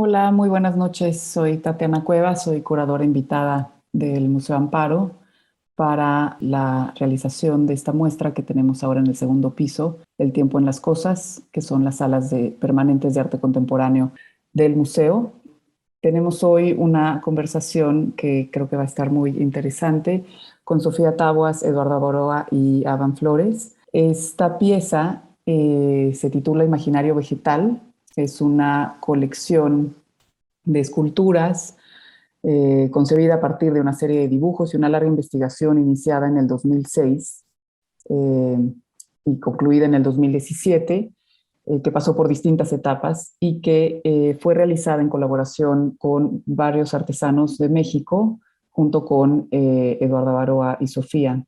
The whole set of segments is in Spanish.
Hola, muy buenas noches. Soy Tatiana Cuevas, soy curadora invitada del Museo Amparo para la realización de esta muestra que tenemos ahora en el segundo piso, El tiempo en las cosas, que son las salas permanentes de arte contemporáneo del museo. Tenemos hoy una conversación que creo que va a estar muy interesante con Sofía Taboas, Eduardo Boroa y Avan Flores. Esta pieza se titula Imaginario Vegetal. Es una colección de esculturas concebida a partir de una serie de dibujos y una larga investigación iniciada en el 2006 eh, y concluida en el 2017, que pasó por distintas etapas y que fue realizada en colaboración con varios artesanos de México, junto con Eduardo Baroa y Sofía.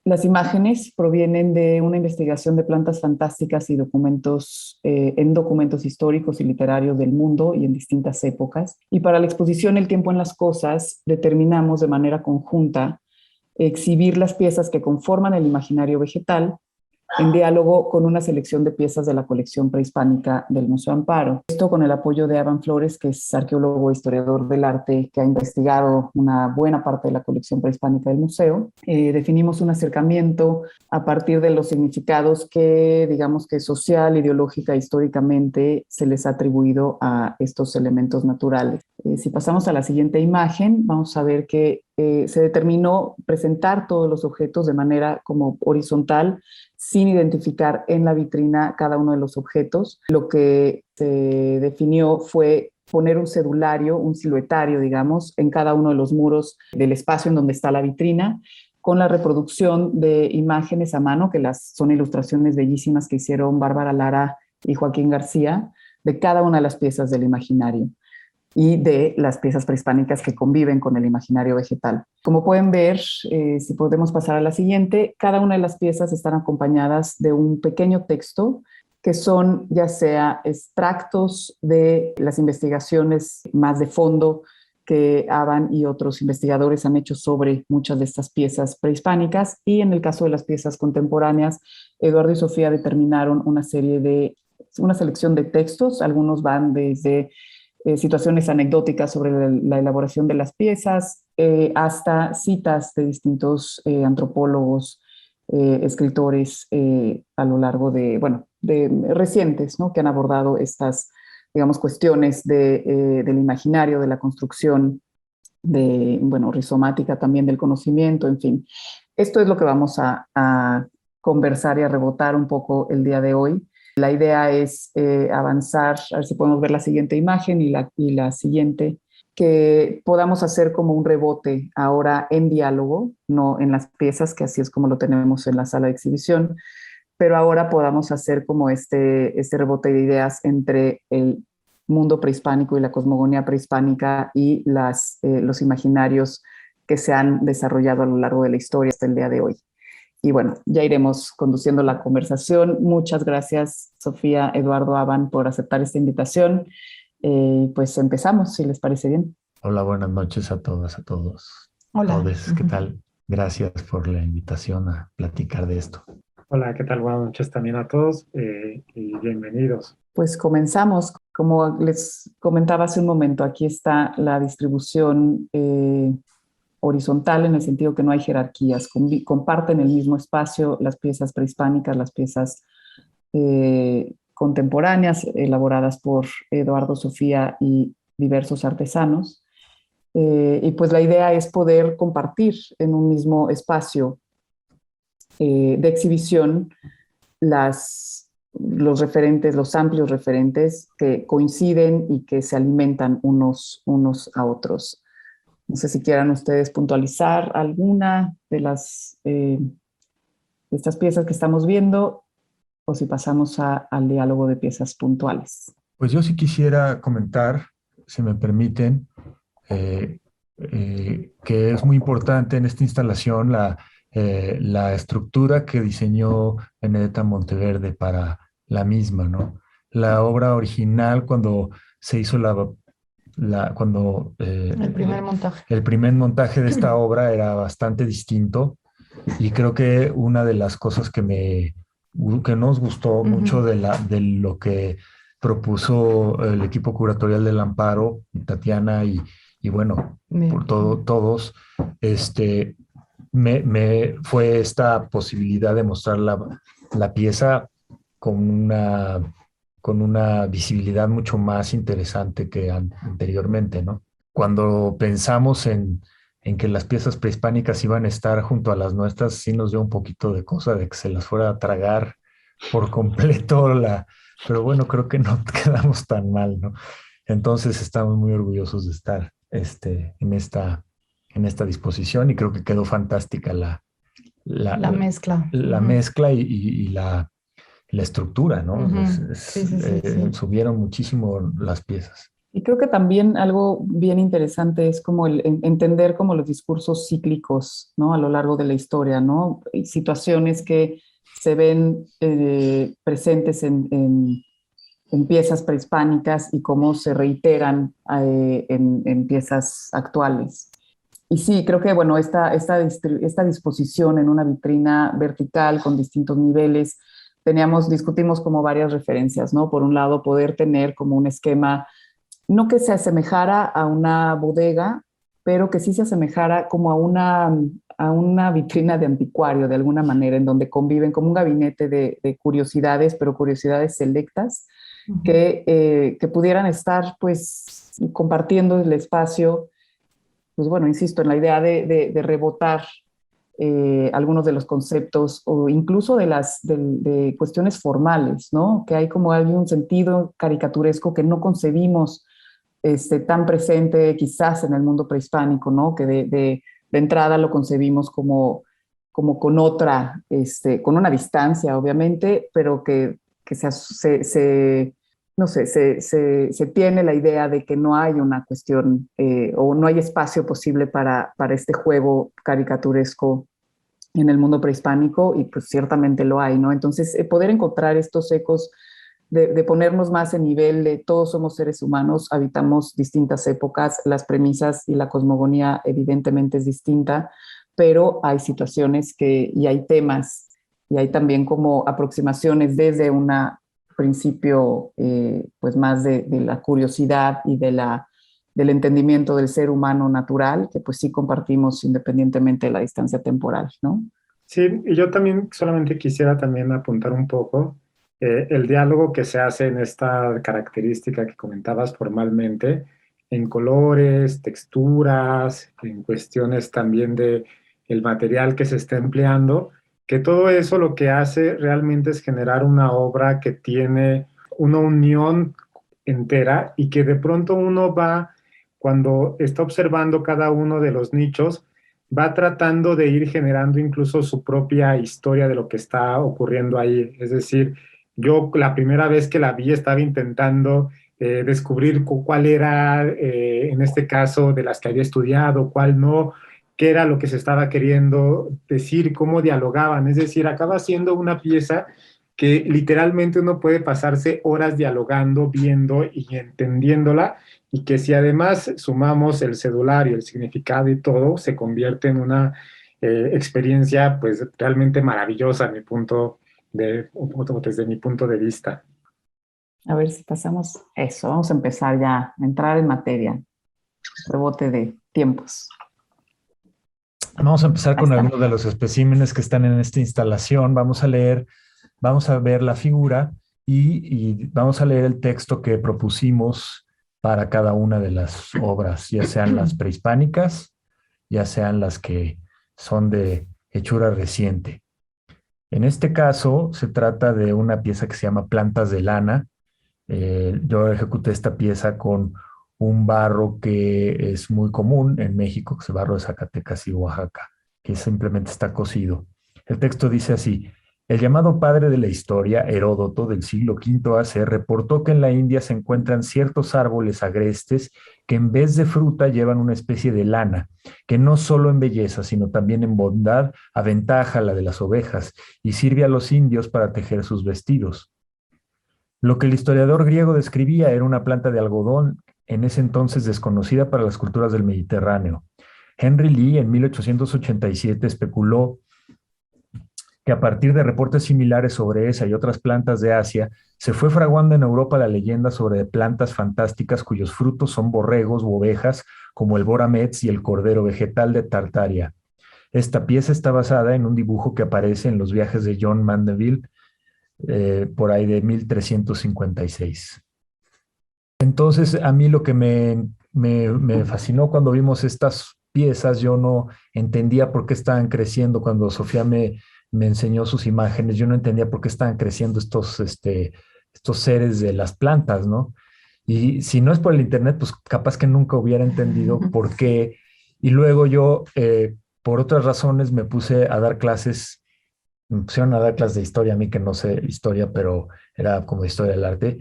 Las imágenes provienen de una investigación de plantas fantásticas y documentos, en documentos históricos y literarios del mundo y en distintas épocas. Y para la exposición El tiempo en las cosas, determinamos de manera conjunta exhibir las piezas que conforman el imaginario vegetal en diálogo con una selección de piezas de la colección prehispánica del Museo Amparo. Esto con el apoyo de Avan Flores, que es arqueólogo e historiador del arte, que ha investigado una buena parte de la colección prehispánica del museo. Definimos un acercamiento a partir de los significados que, digamos que social, ideológica, históricamente se les ha atribuido a estos elementos naturales. Si pasamos a la siguiente imagen, vamos a ver que se determinó presentar todos los objetos de manera como horizontal, sin identificar en la vitrina cada uno de los objetos. Lo que se definió fue poner un cedulario, un siluetario, digamos, en cada uno de los muros del espacio en donde está la vitrina, con la reproducción de imágenes a mano, que son ilustraciones bellísimas que hicieron Bárbara Lara y Joaquín García, de cada una de las piezas del imaginario y de las piezas prehispánicas que conviven con el imaginario vegetal. Como pueden ver, si podemos pasar a la siguiente, cada una de las piezas están acompañadas de un pequeño texto que son ya sea extractos de las investigaciones más de fondo que Avan y otros investigadores han hecho sobre muchas de estas piezas prehispánicas, y en el caso de las piezas contemporáneas, Eduardo y Sofía determinaron una selección de textos. Algunos van desde situaciones anecdóticas sobre la elaboración de las piezas, hasta citas de distintos antropólogos, escritores a lo largo de recientes, ¿no? Que han abordado estas, digamos, cuestiones del imaginario, de la construcción, rizomática también del conocimiento, en fin. Esto es lo que vamos a conversar y a rebotar un poco el día de hoy. La idea es avanzar, a ver si podemos ver la siguiente imagen y la siguiente, que podamos hacer como un rebote ahora en diálogo, no en las piezas, que así es como lo tenemos en la sala de exhibición, pero ahora podamos hacer como este rebote de ideas entre el mundo prehispánico y la cosmogonía prehispánica y los imaginarios que se han desarrollado a lo largo de la historia hasta el día de hoy. Y bueno, ya iremos conduciendo la conversación. Muchas gracias, Sofía, Eduardo, Avan, por aceptar esta invitación. Pues empezamos, si les parece bien. Hola, buenas noches a todas, a todos. Hola. Todes, ¿qué tal? Gracias por la invitación a platicar de esto. Hola, ¿qué tal? Buenas noches también a todos y bienvenidos. Pues comenzamos. Como les comentaba hace un momento, aquí está la distribución horizontal, en el sentido que no hay jerarquías. Comparten el mismo espacio las piezas prehispánicas, las piezas contemporáneas elaboradas por Eduardo, Sofía y diversos artesanos. Y pues la idea es poder compartir en un mismo espacio de exhibición los referentes, los amplios referentes que coinciden y que se alimentan unos a otros. No sé si quieran ustedes puntualizar alguna de estas piezas que estamos viendo, o si pasamos al diálogo de piezas puntuales. Pues yo sí quisiera comentar, si me permiten, que es muy importante en esta instalación la estructura que diseñó Benedetta Monteverde para la misma, ¿no? La obra original, cuando se hizo El primer montaje. el primer montaje de esta obra era bastante distinto, y creo que una de las cosas que nos gustó mucho de lo que propuso el equipo curatorial del Amparo, Tatiana y bueno, Bien. por todos, este, fue esta posibilidad de mostrar la pieza con con una visibilidad mucho más interesante que anteriormente, ¿no? Cuando pensamos en que las piezas prehispánicas iban a estar junto a las nuestras, sí nos dio un poquito de cosa de que se las fuera a tragar por completo pero bueno, creo que no quedamos tan mal, ¿no? Entonces estamos muy orgullosos de estar en esta disposición y creo que quedó fantástica La mezcla. la mezcla y la estructura, ¿no? Sí, sí, sí, sí. Subieron muchísimo las piezas. Y creo que también algo bien interesante es como entender como los discursos cíclicos, ¿no? A lo largo de la historia, ¿no? Y situaciones que se ven presentes en piezas prehispánicas y cómo se reiteran en piezas actuales. Y sí, creo que, bueno, esta disposición en una vitrina vertical con distintos niveles, discutimos como varias referencias, ¿no? Por un lado, poder tener como un esquema no que se asemejara a una bodega, pero que sí se asemejara como a una vitrina de anticuario, de alguna manera, en donde conviven como un gabinete de curiosidades, pero curiosidades selectas, que pudieran estar pues compartiendo el espacio, pues bueno, insisto, en la idea de rebotar algunos de los conceptos o incluso de cuestiones formales, ¿no? Que hay como algún sentido caricaturesco que no concebimos tan presente quizás en el mundo prehispánico, ¿no? Que de entrada lo concebimos como con con una distancia, obviamente, pero que no sé, se tiene la idea de que no hay una cuestión o no hay espacio posible para este juego caricaturesco en el mundo prehispánico y pues ciertamente lo hay, ¿no? Entonces, poder encontrar estos ecos de ponernos más en nivel de todos somos seres humanos, habitamos distintas épocas, las premisas y la cosmogonía evidentemente es distinta, pero hay situaciones y hay temas y hay también como aproximaciones desde una principio pues más de la curiosidad y del entendimiento del ser humano natural, que pues sí compartimos independientemente de la distancia temporal, ¿no? Sí, y yo también solamente quisiera también apuntar un poco el diálogo que se hace en esta característica que comentabas formalmente, en colores, texturas, en cuestiones también de el material que se está empleando, que todo eso lo que hace realmente es generar una obra que tiene una unión entera y que de pronto uno va, cuando está observando cada uno de los nichos, va tratando de ir generando incluso su propia historia de lo que está ocurriendo ahí. Es decir, yo la primera vez que la vi estaba intentando descubrir cuál era, en este caso, de las que había estudiado, cuál no, qué era lo que se estaba queriendo decir, cómo dialogaban. Es decir, acaba siendo una pieza que literalmente uno puede pasarse horas dialogando, viendo y entendiéndola, y que si además sumamos el celular y el significado y todo, se convierte en una experiencia pues realmente maravillosa a mi desde mi punto de vista. A ver si pasamos eso. Vamos a empezar ya a entrar en materia. Rebote de tiempos. Vamos a empezar Ahí con está. algunos de los especímenes que están en esta instalación. Vamos a ver la figura y vamos a leer el texto que propusimos para cada una de las obras, ya sean las prehispánicas, ya sean las que son de hechura reciente. En este caso, se trata de una pieza que se llama Plantas de Lana. Yo ejecuté esta pieza con un barro que es muy común en México, que es el barro de Zacatecas y Oaxaca, que simplemente está cocido. El texto dice así: el llamado padre de la historia, Heródoto, del siglo V AC, reportó que en la India se encuentran ciertos árboles agrestes que en vez de fruta llevan una especie de lana, que no solo en belleza, sino también en bondad, aventaja la de las ovejas y sirve a los indios para tejer sus vestidos. Lo que el historiador griego describía era una planta de algodón en ese entonces desconocida para las culturas del Mediterráneo. Henry Lee en 1887 especuló que a partir de reportes similares sobre esa y otras plantas de Asia, se fue fraguando en Europa la leyenda sobre plantas fantásticas cuyos frutos son borregos u ovejas, como el Boramets y el cordero vegetal de Tartaria. Esta pieza está basada en un dibujo que aparece en los viajes de John Mandeville, por ahí de 1356. Entonces, a mí lo que me fascinó cuando vimos estas piezas, yo no entendía por qué estaban creciendo. Cuando Sofía me enseñó sus imágenes, yo no entendía por qué estaban creciendo estos seres de las plantas, ¿no? Y si no es por el internet, pues capaz que nunca hubiera entendido por qué. Y luego yo, por otras razones, me pusieron a dar clases de historia, a mí que no sé historia, pero era como historia del arte.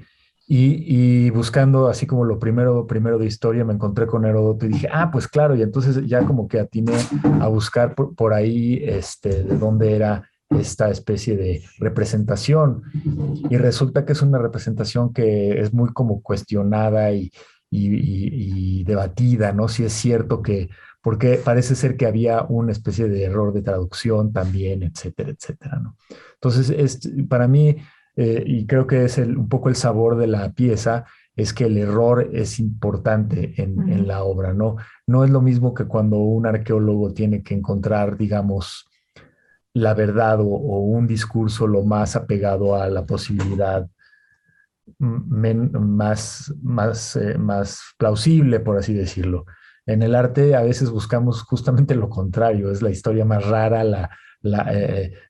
Y buscando así como lo primero de historia, me encontré con Heródoto y dije, ah, pues claro, y entonces ya como que atiné a buscar por ahí de dónde era esta especie de representación. Y resulta que es una representación que es muy como cuestionada y debatida, ¿no? Si es cierto que, porque parece ser que había una especie de error de traducción también, etcétera, etcétera, ¿no? Entonces, para mí, y creo que es un poco el sabor de la pieza, es que el error es importante en la obra, ¿no? No es lo mismo que cuando un arqueólogo tiene que encontrar, digamos, la verdad o un discurso lo más apegado a la posibilidad más plausible, por así decirlo. En el arte a veces buscamos justamente lo contrario, es la historia más rara,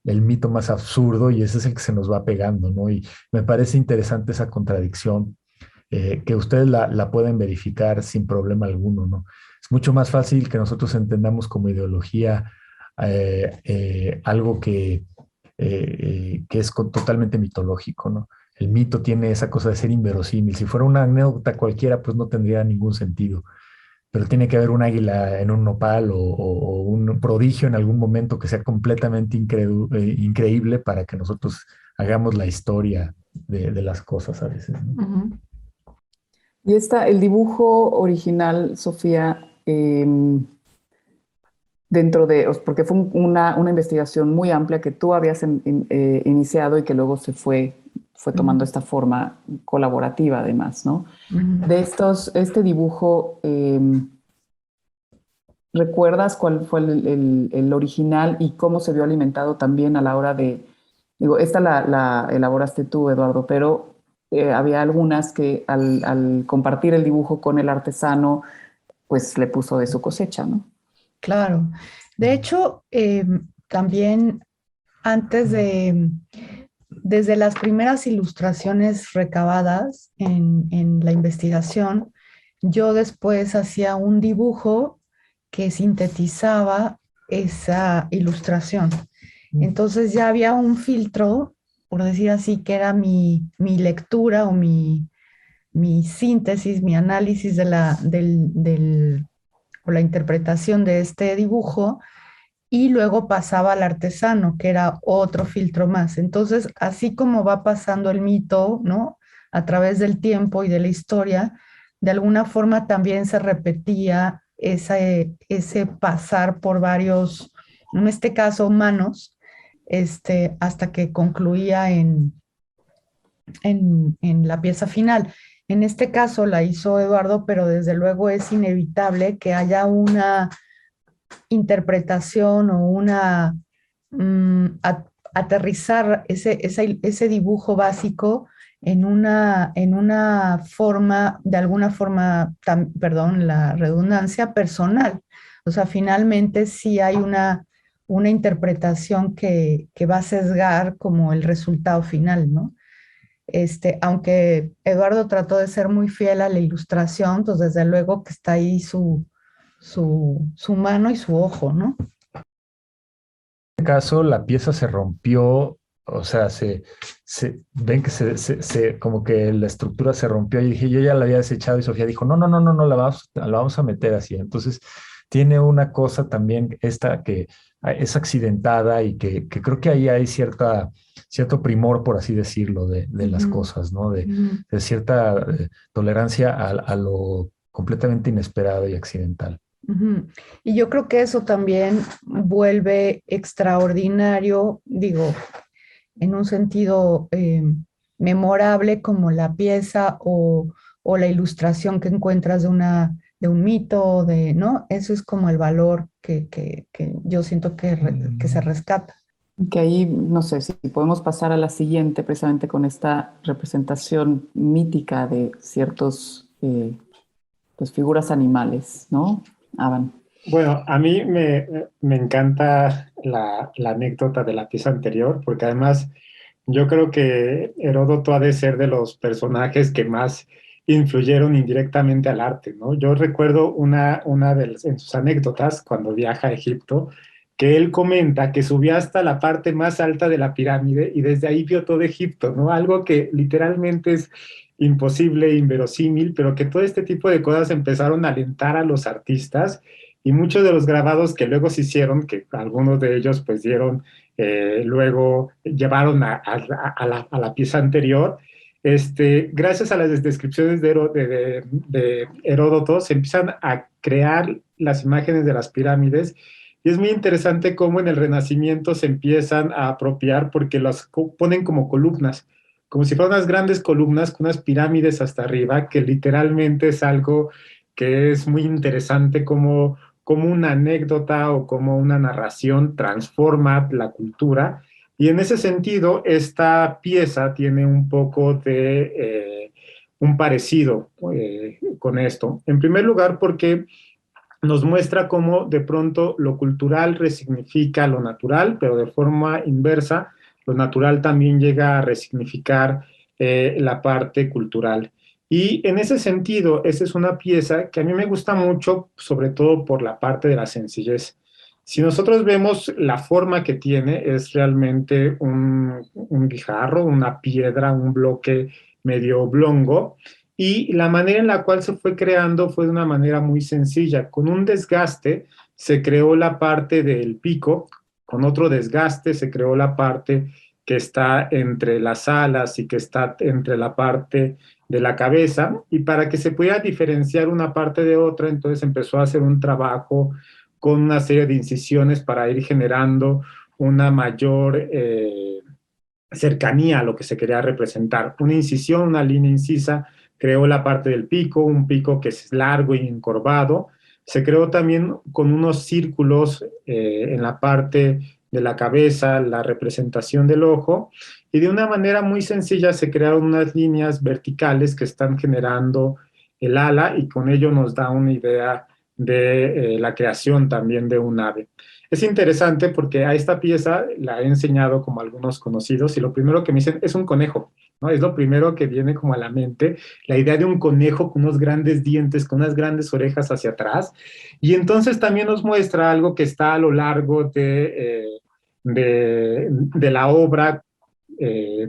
el mito más absurdo y ese es el que se nos va pegando, ¿no? Y me parece interesante esa contradicción, que ustedes la pueden verificar sin problema alguno, ¿no? Es mucho más fácil que nosotros entendamos como ideología algo que es totalmente mitológico, ¿no? El mito tiene esa cosa de ser inverosímil. Si fuera una anécdota cualquiera, pues no tendría ningún sentido. Pero tiene que haber un águila en un nopal o un prodigio en algún momento que sea completamente increíble para que nosotros hagamos la historia de las cosas a veces, ¿no? Ujú. Y el dibujo original, Sofía, porque fue una investigación muy amplia que tú habías iniciado y que luego fue tomando esta forma colaborativa además, ¿no? Este dibujo, ¿recuerdas cuál fue el original y cómo se vio alimentado también a la hora esta la elaboraste tú, Eduardo, pero había algunas que al compartir el dibujo con el artesano, pues le puso de su cosecha, ¿no? Claro. De hecho, también antes desde las primeras ilustraciones recabadas en la investigación, yo después hacía un dibujo que sintetizaba esa ilustración. Entonces ya había un filtro, por decir así, que era mi lectura o mi síntesis, mi análisis o la interpretación de este dibujo, y luego pasaba al artesano, que era otro filtro más. Entonces, así como va pasando el mito, ¿no? A través del tiempo y de la historia, de alguna forma también se repetía ese pasar por varios, en este caso, manos, hasta que concluía en la pieza final. En este caso la hizo Eduardo, pero desde luego es inevitable que haya una interpretación o aterrizar ese dibujo básico en una forma, de alguna forma, perdón, la redundancia, personal. O sea, finalmente sí hay una interpretación que va a sesgar como el resultado final, ¿no? Aunque Eduardo trató de ser muy fiel a la ilustración, pues desde luego que está ahí su mano y su ojo, ¿no? En este caso, la pieza se rompió, o sea, ven que como que la estructura se rompió y dije, yo ya la había desechado y Sofía dijo, no, no, no, no, no, la vamos a meter así. Entonces, tiene una cosa también esta que es accidentada y que creo que ahí hay cierto primor, por así decirlo, de las cosas, ¿no? De cierta tolerancia a lo completamente inesperado y accidental. Ujú. Y yo creo que eso también vuelve extraordinario, digo, en un sentido memorable como la pieza o la ilustración que encuentras de un mito, de, ¿no? Eso es como el valor que yo siento que se rescata. Que ahí, no sé si podemos pasar a la siguiente, precisamente con esta representación mítica de ciertos, pues, figuras animales, ¿no? Avan. Bueno, a mí me encanta la anécdota de la pieza anterior, porque además yo creo que Heródoto ha de ser de los personajes que más influyeron indirectamente al arte, ¿no? Yo recuerdo en sus anécdotas, cuando viaja a Egipto, que él comenta que subía hasta la parte más alta de la pirámide y desde ahí vio todo Egipto, ¿no? Algo que literalmente es imposible, inverosímil, pero que todo este tipo de cosas empezaron a alentar a los artistas y muchos de los grabados que luego se hicieron, que algunos de ellos pues dieron, luego llevaron a la pieza anterior, gracias a las descripciones de Heródoto, se empiezan a crear las imágenes de las pirámides y es muy interesante cómo en el Renacimiento se empiezan a apropiar porque las ponen como columnas, como si fueran unas grandes columnas con unas pirámides hasta arriba, que literalmente es algo que es muy interesante como una anécdota o como una narración transforma la cultura. Y en ese sentido, esta pieza tiene un poco de un parecido con esto. En primer lugar, porque nos muestra cómo de pronto lo cultural resignifica lo natural, pero de forma inversa, lo natural también llega a resignificar la parte cultural. Y en ese sentido, esa es una pieza que a mí me gusta mucho, sobre todo por la parte de la sencillez. Si nosotros vemos la forma que tiene, es realmente un guijarro, una piedra, un bloque medio oblongo, y la manera en la cual se fue creando fue de una manera muy sencilla. Con un desgaste se creó la parte del pico, con otro desgaste se creó la parte que está entre las alas y que está entre la parte de la cabeza, y para que se pudiera diferenciar una parte de otra, entonces empezó a hacer un trabajo con una serie de incisiones para ir generando una mayor cercanía a lo que se quería representar. Una incisión, una línea incisa, creó la parte del pico, un pico que es largo y encorvado. Se creó también con unos círculos en la parte de la cabeza, la representación del ojo, y de una manera muy sencilla se crearon unas líneas verticales que están generando el ala y con ello nos da una idea de la creación también de un ave. Es interesante porque a esta pieza la he enseñado como a algunos conocidos y lo primero que me dicen es un conejo, ¿no? Es lo primero que viene como a la mente, la idea de un conejo con unos grandes dientes, con unas grandes orejas hacia atrás. Y entonces también nos muestra algo que está a lo largo de la obra,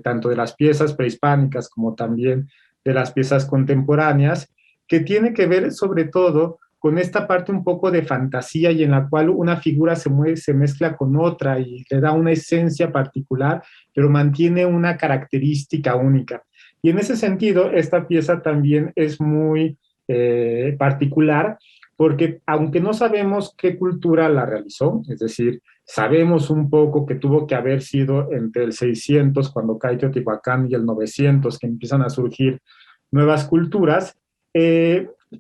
tanto de las piezas prehispánicas como también de las piezas contemporáneas, que tiene que ver sobre todo con esta parte un poco de fantasía y en la cual una figura se mezcla con otra y le da una esencia particular, pero mantiene una característica única. Y en ese sentido, esta pieza también es muy particular porque aunque no sabemos qué cultura la realizó, es decir, sabemos un poco que tuvo que haber sido entre el 600, cuando cae Teotihuacán, y el 900, que empiezan a surgir nuevas culturas,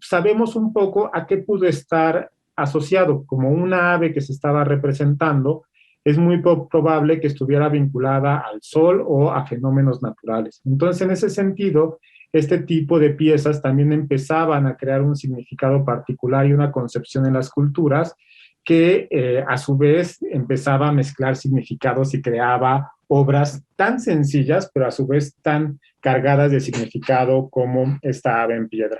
sabemos un poco a qué pudo estar asociado. Como una ave que se estaba representando, es muy probable que estuviera vinculada al sol o a fenómenos naturales. Entonces, en ese sentido, este tipo de piezas también empezaban a crear un significado particular y una concepción en las culturas que a su vez empezaba a mezclar significados y creaba obras tan sencillas, pero a su vez tan cargadas de significado como esta ave en piedra.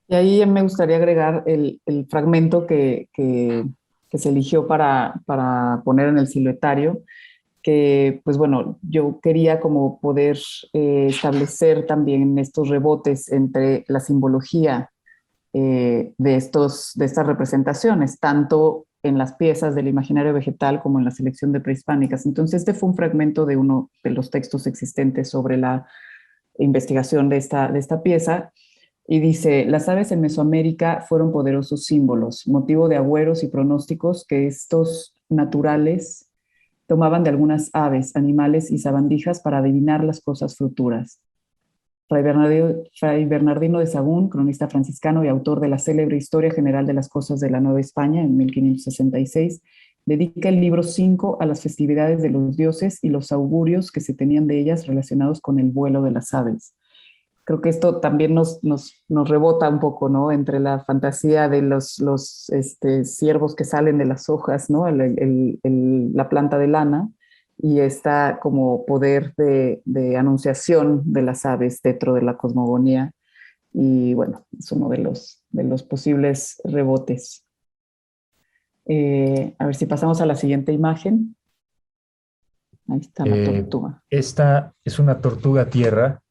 Y ahí me gustaría agregar el fragmento que se eligió para poner en el siluetario, que pues bueno, yo quería como poder establecer también estos rebotes entre la simbología de estas representaciones, tanto en las piezas del imaginario vegetal como en la selección de prehispánicas. Entonces, este fue un fragmento de uno de los textos existentes sobre la investigación de esta pieza, Y dice, las aves en Mesoamérica fueron poderosos símbolos, motivo de agüeros y pronósticos que estos naturales tomaban de algunas aves, animales y sabandijas para adivinar las cosas futuras. Fray Bernardino de Sahagún, cronista franciscano y autor de la célebre Historia General de las Cosas de la Nueva España en 1566, dedica el libro 5 a las festividades de los dioses y los augurios que se tenían de ellas relacionados con el vuelo de las aves. Creo que esto también nos rebota un poco, ¿no? Entre la fantasía de los ciervos que salen de las hojas, ¿no? La planta de lana, y esta como poder de anunciación de las aves dentro de la cosmogonía. Y bueno, es uno de los posibles rebotes. A ver si pasamos a la siguiente imagen. Ahí está la tortuga. Esta es una tortuga tierra,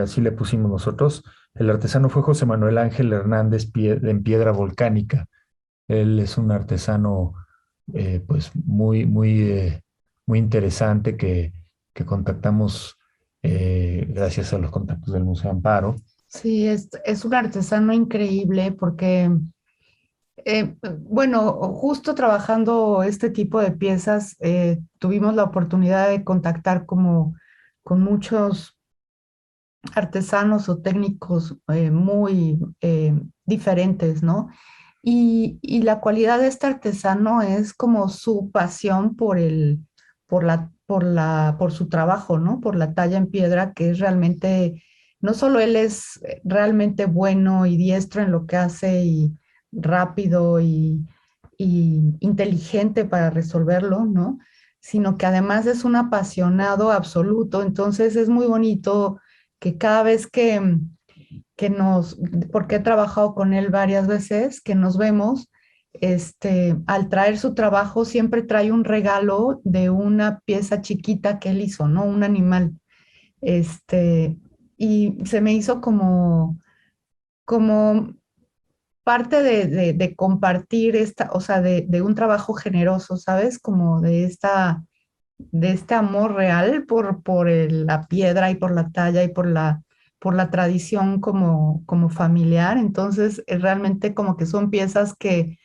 así le pusimos nosotros. El artesano fue José Manuel Ángel Hernández en piedra volcánica. Él es un artesano pues muy interesante que contactamos gracias a los contactos del Museo Amparo. Sí, es un artesano increíble porque, bueno, justo trabajando este tipo de piezas, tuvimos la oportunidad de contactar como con muchos artesanos o técnicos muy diferentes, ¿no? Y la cualidad de este artesano es como su pasión por su trabajo, ¿no? Por la talla en piedra, que es realmente, no solo él es realmente bueno y diestro en lo que hace y rápido y inteligente para resolverlo, ¿no? Sino que además es un apasionado absoluto. Entonces es muy bonito que cada vez porque he trabajado con él varias veces, que nos vemos, al traer su trabajo siempre trae un regalo de una pieza chiquita que él hizo, ¿no? Un animal. Y se me hizo como parte de compartir o sea, de un trabajo generoso, ¿sabes? Como de este amor real por la piedra y por la talla y por la tradición como familiar. Entonces, realmente como que son piezas que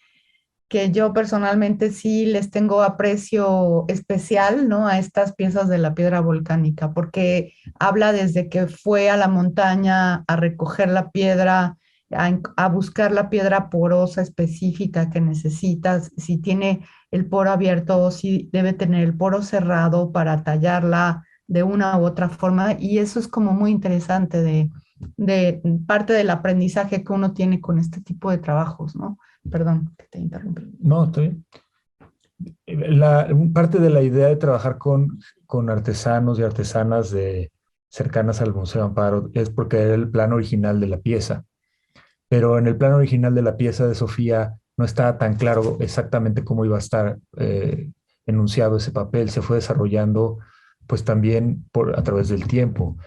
yo personalmente sí les tengo aprecio especial, ¿no? A estas piezas de la piedra volcánica, porque habla desde que fue a la montaña a recoger la piedra, a buscar la piedra porosa específica que necesitas, si tiene el poro abierto o si debe tener el poro cerrado para tallarla de una u otra forma. Y eso es como muy interesante de parte del aprendizaje que uno tiene con este tipo de trabajos, ¿no? Perdón, que te interrumpí. No, estoy bien. Parte de la idea de trabajar con artesanos y artesanas cercanas al Museo Amparo es porque era el plan original de la pieza. Pero en el plan original de la pieza de Sofía no estaba tan claro exactamente cómo iba a estar enunciado ese papel. Se fue desarrollando pues también a través del tiempo.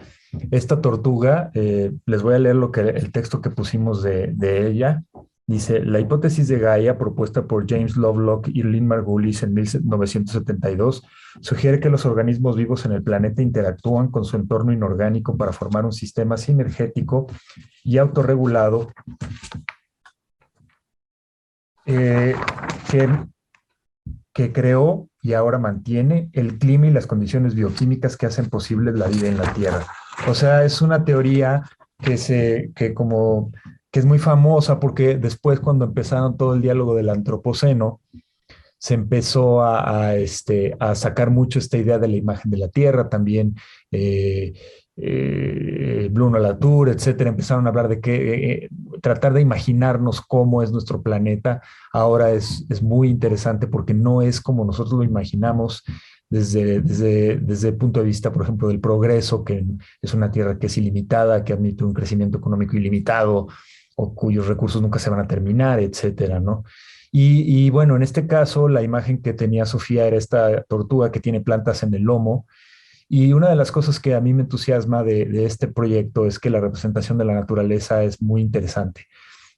Esta tortuga, les voy a leer el texto que pusimos de ella. Dice, la hipótesis de Gaia, propuesta por James Lovelock y Lynn Margulis en 1972, sugiere que los organismos vivos en el planeta interactúan con su entorno inorgánico para formar un sistema sinergético y autorregulado que creó y ahora mantiene el clima y las condiciones bioquímicas que hacen posible la vida en la Tierra. O sea, es una teoría que es muy famosa porque después cuando empezaron todo el diálogo del antropoceno, se empezó a sacar mucho esta idea de la imagen de la Tierra, también Bruno Latour, etcétera, empezaron a hablar de que tratar de imaginarnos cómo es nuestro planeta. Ahora es muy interesante porque no es como nosotros lo imaginamos desde el punto de vista, por ejemplo, del progreso, que es una Tierra que es ilimitada, que admite un crecimiento económico ilimitado, o cuyos recursos nunca se van a terminar, etcétera, ¿no? Y bueno, en este caso, la imagen que tenía Sofía era esta tortuga que tiene plantas en el lomo. Y una de las cosas que a mí me entusiasma de este proyecto es que la representación de la naturaleza es muy interesante.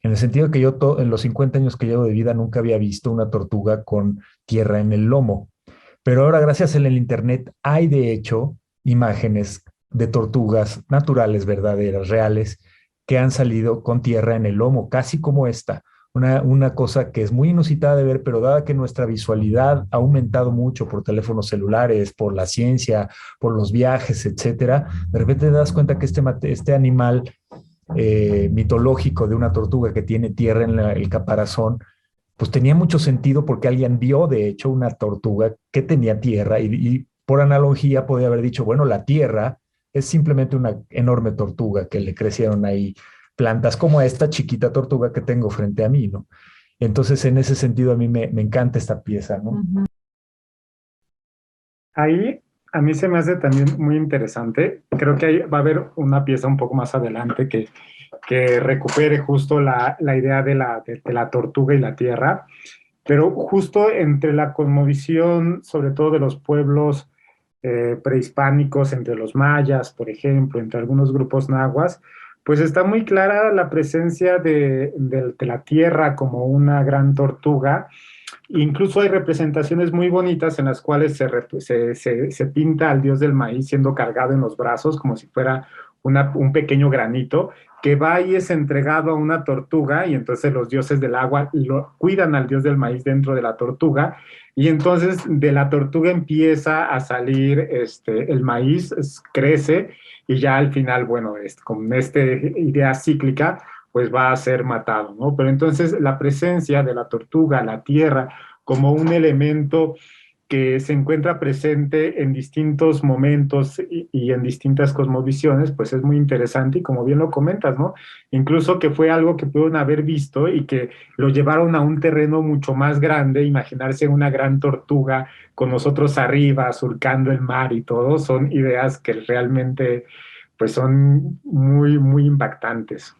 En el sentido que yo en los 50 años que llevo de vida nunca había visto una tortuga con tierra en el lomo. Pero ahora, gracias al Internet, hay de hecho imágenes de tortugas naturales, verdaderas, reales, que han salido con tierra en el lomo, casi como esta. Una cosa que es muy inusitada de ver, pero dada que nuestra visualidad ha aumentado mucho por teléfonos celulares, por la ciencia, por los viajes, etcétera, de repente te das cuenta que este animal mitológico de una tortuga que tiene tierra en el caparazón, pues tenía mucho sentido porque alguien vio, de hecho, una tortuga que tenía tierra y por analogía podía haber dicho, bueno, la tierra es simplemente una enorme tortuga que le crecieron ahí plantas como esta chiquita tortuga que tengo frente a mí, ¿no? Entonces, en ese sentido, a mí me encanta esta pieza, ¿no? Ahí a mí se me hace también muy interesante. Creo que ahí va a haber una pieza un poco más adelante que recupere justo la idea de la tortuga y la tierra, pero justo entre la cosmovisión, sobre todo de los pueblos prehispánicos, entre los mayas, por ejemplo, entre algunos grupos nahuas, pues está muy clara la presencia de la tierra como una gran tortuga. Incluso hay representaciones muy bonitas en las cuales se pinta al dios del maíz siendo cargado en los brazos como si fuera un pequeño granito que va y es entregado a una tortuga y entonces los dioses del agua lo cuidan al dios del maíz dentro de la tortuga y entonces de la tortuga empieza a salir el maíz, crece y ya al final, bueno, con esta idea cíclica, pues va a ser matado, ¿no? Pero entonces la presencia de la tortuga, la tierra, como un elemento que se encuentra presente en distintos momentos y en distintas cosmovisiones, pues es muy interesante y como bien lo comentas, ¿no? Incluso que fue algo que pudieron haber visto y que lo llevaron a un terreno mucho más grande, imaginarse una gran tortuga con nosotros arriba, surcando el mar y todo, son ideas que realmente pues son muy, muy impactantes.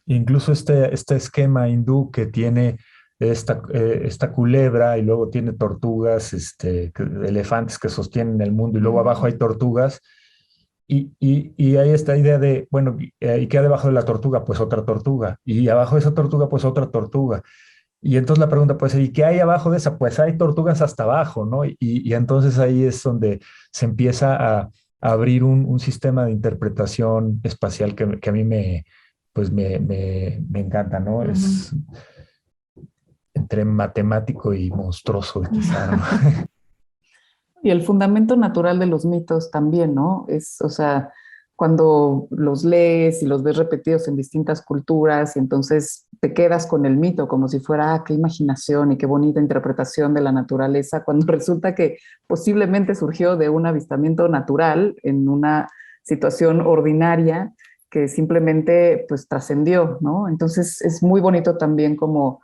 Incluso este esquema hindú que tiene esta culebra y luego tiene tortugas, elefantes que sostienen el mundo y luego abajo hay tortugas. Y hay esta idea de, bueno, ¿y qué hay debajo de la tortuga? Pues otra tortuga. Y abajo de esa tortuga, pues otra tortuga. Y entonces la pregunta puede ser, ¿y qué hay abajo de esa? Pues hay tortugas hasta abajo, ¿no? Y entonces ahí es donde se empieza a abrir un sistema de interpretación espacial que a mí pues me encanta, ¿no? Es entre matemático y monstruoso, quizá, ¿no? Y el fundamento natural de los mitos también, ¿no? O sea, cuando los lees y los ves repetidos en distintas culturas, y entonces te quedas con el mito como si fuera, qué imaginación y qué bonita interpretación de la naturaleza, cuando resulta que posiblemente surgió de un avistamiento natural en una situación ordinaria que simplemente pues trascendió, ¿no? Entonces es muy bonito también como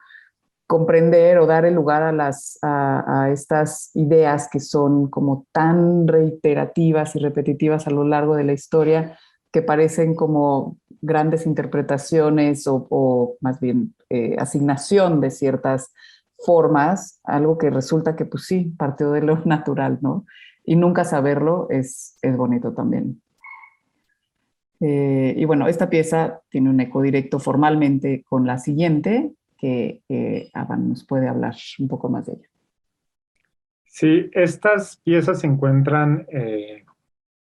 comprender o dar el lugar a estas ideas que son como tan reiterativas y repetitivas a lo largo de la historia que parecen como grandes interpretaciones o más bien asignación de ciertas formas, algo que resulta que pues sí, partió de lo natural, ¿no? Y nunca saberlo es bonito también. Y bueno, esta pieza tiene un eco directo formalmente con la siguiente, que Avan nos puede hablar un poco más de ella. Sí, estas piezas se encuentran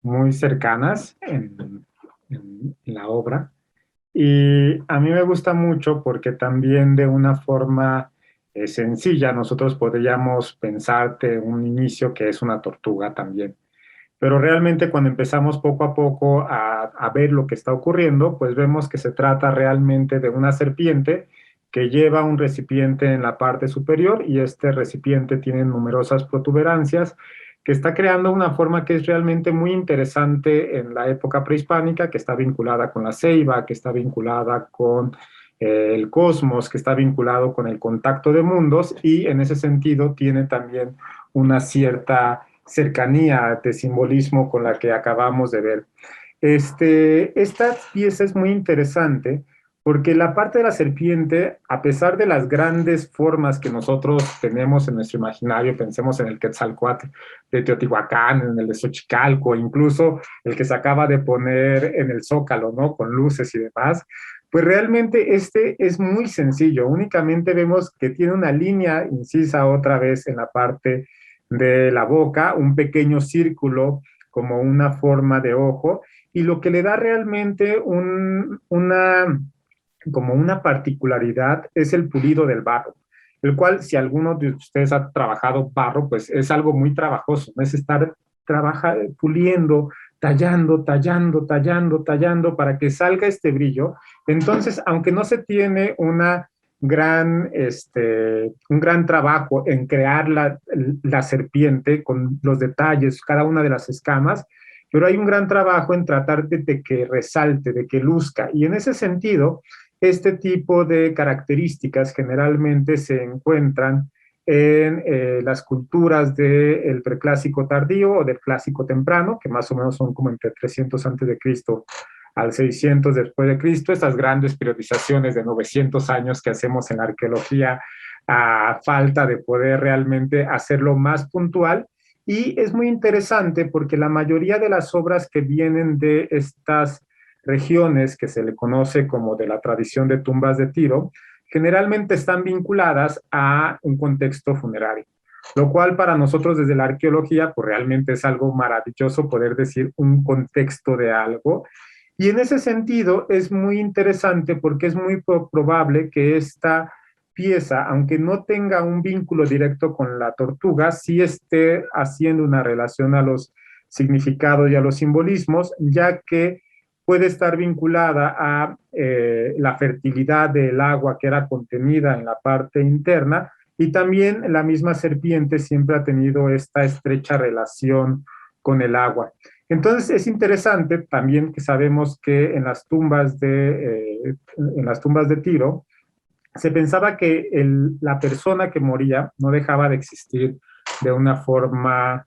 muy cercanas en la obra y a mí me gusta mucho porque también de una forma sencilla nosotros podríamos pensarte un inicio que es una tortuga también. Pero realmente cuando empezamos poco a poco a ver lo que está ocurriendo, pues vemos que se trata realmente de una serpiente que lleva un recipiente en la parte superior y este recipiente tiene numerosas protuberancias que está creando una forma que es realmente muy interesante en la época prehispánica, que está vinculada con la ceiba, que está vinculada con el cosmos, que está vinculado con el contacto de mundos y en ese sentido tiene también una cierta cercanía de simbolismo con la que acabamos de ver. Esta pieza es muy interesante porque la parte de la serpiente, a pesar de las grandes formas que nosotros tenemos en nuestro imaginario, pensemos en el Quetzalcóatl de Teotihuacán, en el de Xochicalco, incluso el que se acaba de poner en el Zócalo, ¿no? Con luces y demás, pues realmente este es muy sencillo, únicamente vemos que tiene una línea incisa otra vez en la parte de la boca, un pequeño círculo como una forma de ojo, y lo que le da realmente como una particularidad es el pulido del barro, el cual si alguno de ustedes ha trabajado barro, pues es algo muy trabajoso, ¿no? Es estar puliendo, tallando, tallando, tallando, tallando para que salga este brillo. Entonces, aunque no se tiene un gran trabajo en crear la serpiente con los detalles, cada una de las escamas, pero hay un gran trabajo en tratar de que resalte, de que luzca. Y en ese sentido, este tipo de características generalmente se encuentran en las culturas del preclásico tardío o del clásico temprano, que más o menos son como entre 300 antes de Cristo al 600 después de Cristo, estas grandes periodizaciones de 900 años que hacemos en la arqueología a falta de poder realmente hacerlo más puntual. Y es muy interesante porque la mayoría de las obras que vienen de estas regiones que se le conoce como de la tradición de tumbas de Tiro, generalmente están vinculadas a un contexto funerario, lo cual para nosotros desde la arqueología pues realmente es algo maravilloso poder decir un contexto de algo. Y en ese sentido es muy interesante porque es muy probable que esta pieza, aunque no tenga un vínculo directo con la tortuga, sí esté haciendo una relación a los significados y a los simbolismos, ya que puede estar vinculada a la fertilidad del agua que era contenida en la parte interna, y también la misma serpiente siempre ha tenido esta estrecha relación con el agua. Entonces es interesante también que sabemos que en las tumbas de Tiro se pensaba que la persona que moría no dejaba de existir de una forma,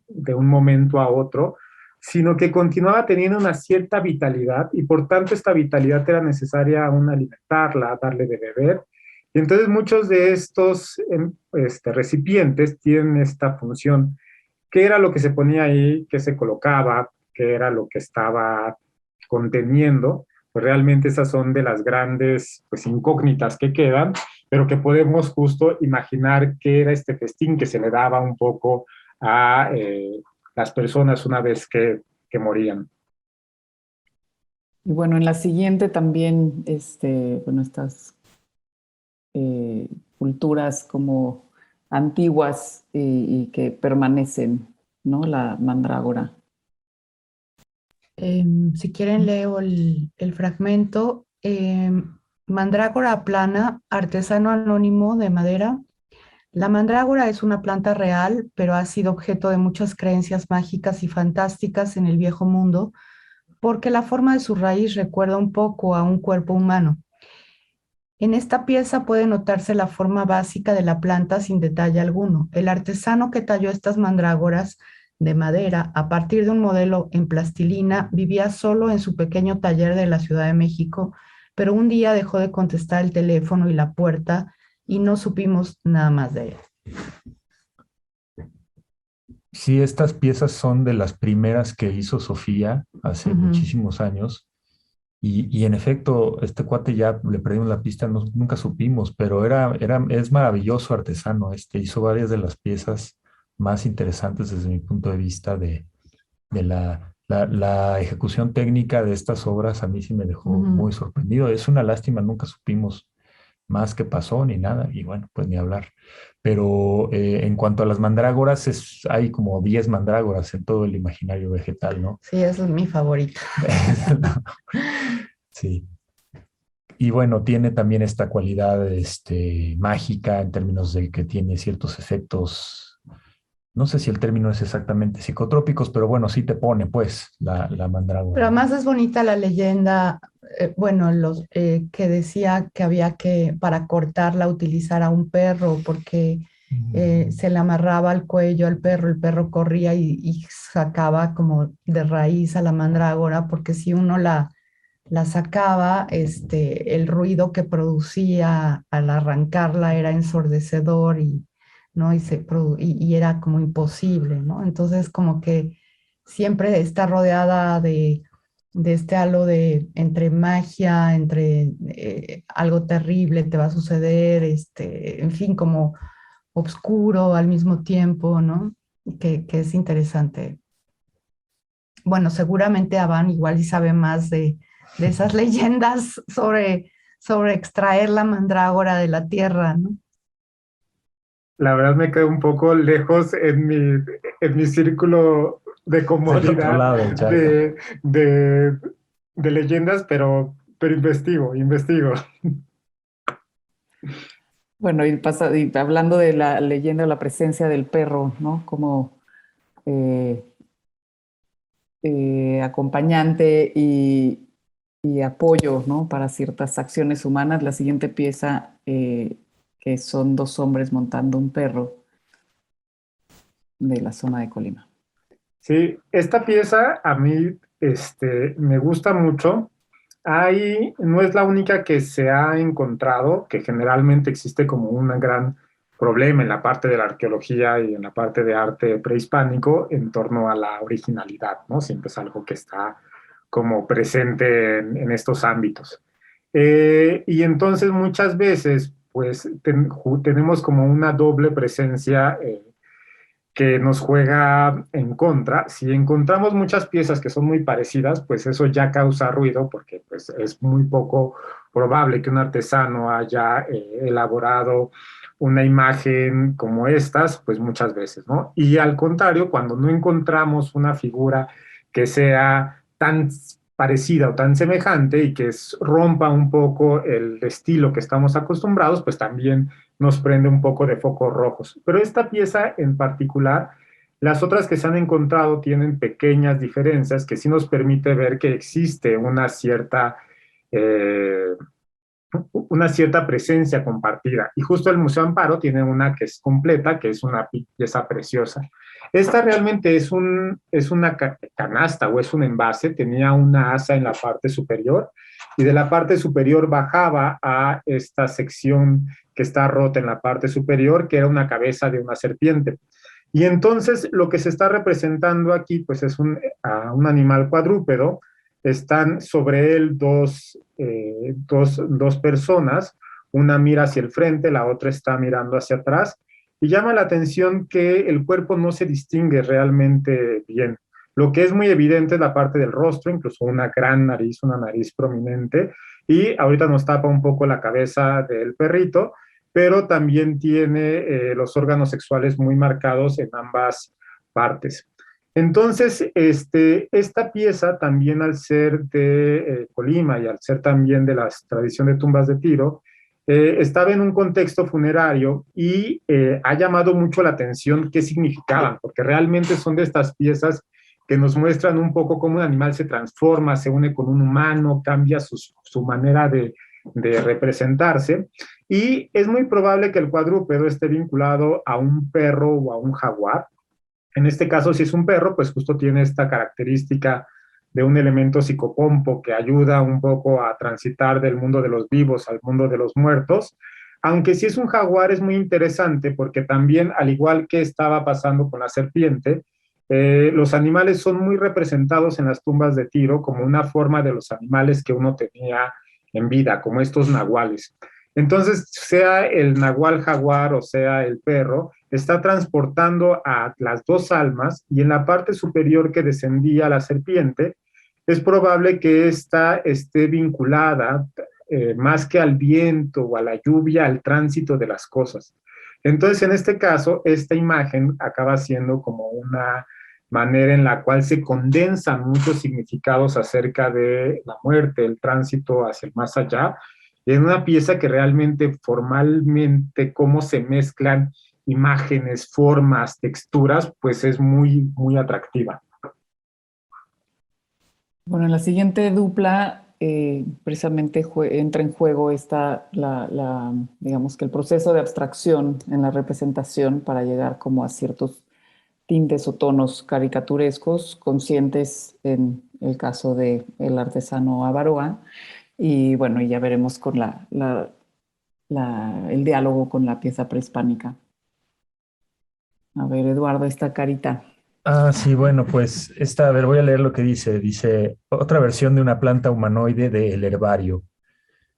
de un momento a otro, sino que continuaba teniendo una cierta vitalidad y por tanto esta vitalidad era necesaria aún alimentarla, darle de beber. Y entonces muchos de estos recipientes tienen esta función. ¿Qué era lo que se ponía ahí? ¿Qué se colocaba? ¿Qué era lo que estaba conteniendo? Pues realmente esas son de las grandes pues, incógnitas que quedan, pero que podemos justo imaginar qué era este festín que se le daba un poco a las personas una vez que morían. Y bueno, en la siguiente también, bueno, estas culturas como antiguas y que permanecen, ¿no? La mandrágora. Si quieren leo el fragmento. Mandrágora plana, artesano anónimo de madera. La mandrágora es una planta real, pero ha sido objeto de muchas creencias mágicas y fantásticas en el viejo mundo, porque la forma de su raíz recuerda un poco a un cuerpo humano. En esta pieza puede notarse la forma básica de la planta sin detalle alguno. El artesano que talló estas mandrágoras de madera a partir de un modelo en plastilina vivía solo en su pequeño taller de la Ciudad de México, pero un día dejó de contestar el teléfono y la puerta y no supimos nada más de él. Sí, estas piezas son de las primeras que hizo Sofía hace muchísimos años. Y en efecto, este cuate ya le perdimos la pista, nunca supimos, pero es maravilloso artesano. Hizo varias de las piezas más interesantes desde mi punto de vista de la ejecución técnica de estas obras. A mí sí me dejó muy sorprendido. Es una lástima, nunca supimos más qué pasó ni nada, y bueno, pues ni hablar. Pero en cuanto a las mandrágoras, hay como 10 mandrágoras en todo el imaginario vegetal, ¿no? Sí, esa es mi favorita. Sí. Y bueno, tiene también esta cualidad mágica en términos de que tiene ciertos efectos, no sé si el término es exactamente psicotrópicos, pero bueno, sí te pone pues la mandrágora. Pero además es bonita la leyenda, que decía que había que, para cortarla, utilizar a un perro, porque se le amarraba al cuello al perro, el perro corría y sacaba como de raíz a la mandrágora, porque si uno la sacaba, el ruido que producía al arrancarla era ensordecedor ¿no? y era como imposible, ¿no? Entonces como que siempre está rodeada de este halo de entre magia, entre algo terrible te va a suceder, en fin, como oscuro al mismo tiempo, ¿no? Que es interesante. bueno, seguramente Avan igual y sabe más de esas leyendas sobre extraer la mandrágora de la tierra, ¿no? La verdad me quedo un poco lejos en mi círculo de Del otro comodidad lado del charco. de, de leyendas, pero investigo. Bueno, y hablando de la leyenda o la presencia del perro, ¿no? Como eh, acompañante y apoyo, ¿no? Para ciertas acciones humanas. La siguiente pieza, que son dos hombres montando un perro de la zona de Colima. Sí, esta pieza a mí me gusta mucho. No es la única que se ha encontrado, que generalmente existe como un gran problema en la parte de la arqueología y en la parte de arte prehispánico en torno a la originalidad, ¿no? Siempre es algo que está como presente en estos ámbitos. Y entonces muchas veces, pues tenemos como una doble presencia que nos juega en contra. Si encontramos muchas piezas que son muy parecidas, pues eso ya causa ruido porque pues, es muy poco probable que un artesano haya elaborado una imagen como estas, pues muchas veces, ¿no? Y al contrario, cuando no encontramos una figura que sea tan parecida o tan semejante y que rompa un poco el estilo que estamos acostumbrados, pues también nos prende un poco de focos rojos. Pero esta pieza en particular, las otras que se han encontrado tienen pequeñas diferencias que sí nos permite ver que existe eh, una cierta presencia compartida. Y justo el Museo Amparo tiene una que es completa, que es una pieza preciosa. Esta realmente es una canasta o es un envase, tenía una asa en la parte superior y de la parte superior bajaba a esta sección que está rota en la parte superior, que era una cabeza de una serpiente. Y entonces lo que se está representando aquí pues es un animal cuadrúpedo. Están sobre él dos personas, una mira hacia el frente, la otra está mirando hacia atrás, y llama la atención que el cuerpo no se distingue realmente bien. Lo que es muy evidente es la parte del rostro, incluso una gran nariz, una nariz prominente, y ahorita nos tapa un poco la cabeza del perrito, pero también tiene los órganos sexuales muy marcados en ambas partes. Entonces, esta pieza también al ser de Colima y al ser también de la tradición de tumbas de Tiro, estaba en un contexto funerario y ha llamado mucho la atención qué significaban, porque realmente son de estas piezas que nos muestran un poco cómo un animal se transforma, se une con un humano, cambia su manera de representarse, y es muy probable que el cuadrúpedo esté vinculado a un perro o a un jaguar. En este caso, si es un perro, pues justo tiene esta característica de un elemento psicopompo que ayuda un poco a transitar del mundo de los vivos al mundo de los muertos. Aunque si es un jaguar es muy interesante porque también, al igual que estaba pasando con la serpiente, los animales son muy representados en las tumbas de Tiro como una forma de los animales que uno tenía en vida, como estos nahuales. Entonces, sea el nahual jaguar o sea el perro, está transportando a las dos almas y en la parte superior que descendía la serpiente, es probable que ésta esté vinculada más que al viento o a la lluvia, al tránsito de las cosas. Entonces, en este caso, esta imagen acaba siendo como una manera en la cual se condensan muchos significados acerca de la muerte, el tránsito hacia el más allá, en una pieza que realmente formalmente cómo se mezclan imágenes, formas, texturas, pues es muy, muy atractiva. Bueno, en la siguiente dupla precisamente entra en juego digamos que el proceso de abstracción en la representación para llegar como a ciertos tintes o tonos caricaturescos, conscientes en el caso del artesano Avaroa. Y bueno, ya veremos con el diálogo con la pieza prehispánica. A ver, Eduardo, esta carita. Ah, sí, bueno, pues a ver, voy a leer lo que dice. Dice, otra versión de una planta humanoide del herbario,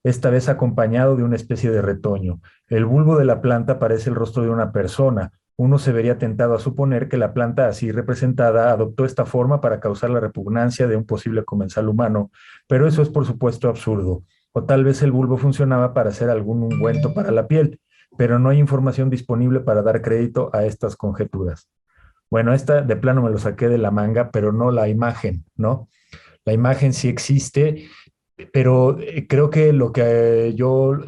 esta vez acompañado de una especie de retoño. El bulbo de la planta parece el rostro de una persona, uno se vería tentado a suponer que la planta así representada adoptó esta forma para causar la repugnancia de un posible comensal humano, pero eso es por supuesto absurdo. O tal vez el bulbo funcionaba para hacer algún ungüento para la piel, pero no hay información disponible para dar crédito a estas conjeturas. Bueno, esta de plano me lo saqué de la manga, pero no la imagen, ¿no? La imagen sí existe, pero creo que lo que yo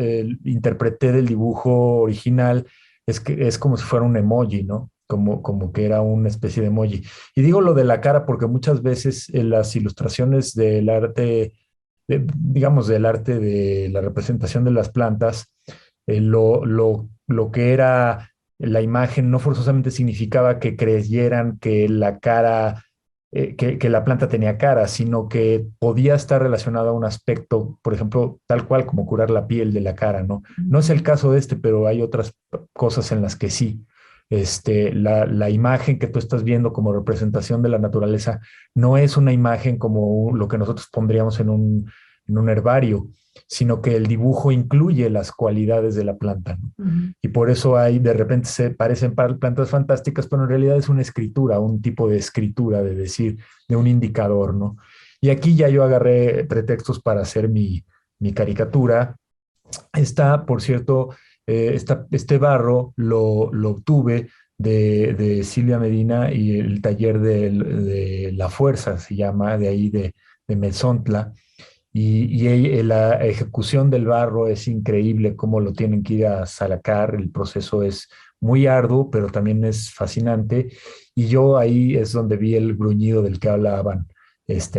interpreté del dibujo original es que es como si fuera un emoji, ¿no? Como que era una especie de emoji. Y digo lo de la cara porque muchas veces en las ilustraciones del arte, digamos, del arte de la representación de las plantas, lo que era la imagen no forzosamente significaba que creyeran que la cara que la planta tenía cara, sino que podía estar relacionado a un aspecto, por ejemplo, tal cual como curar la piel de la cara, ¿no? No es el caso de este, pero hay otras cosas en las que sí. La imagen que tú estás viendo como representación de la naturaleza no es una imagen como lo que nosotros pondríamos en un herbario, sino que el dibujo incluye las cualidades de la planta, ¿no? Y por eso hay, de repente se parecen plantas fantásticas, pero en realidad es una escritura, un tipo de escritura, de decir, de un indicador, ¿no? Y aquí ya yo agarré pretextos para hacer mi caricatura. Está, por cierto, este barro lo obtuve de Silvia Medina y el taller de La Fuerza, se llama, de ahí de Mezontla. La ejecución del barro es increíble, cómo lo tienen que ir a salacar. El proceso es muy arduo, pero también es fascinante. Y yo ahí es donde vi el gruñido del que hablaban.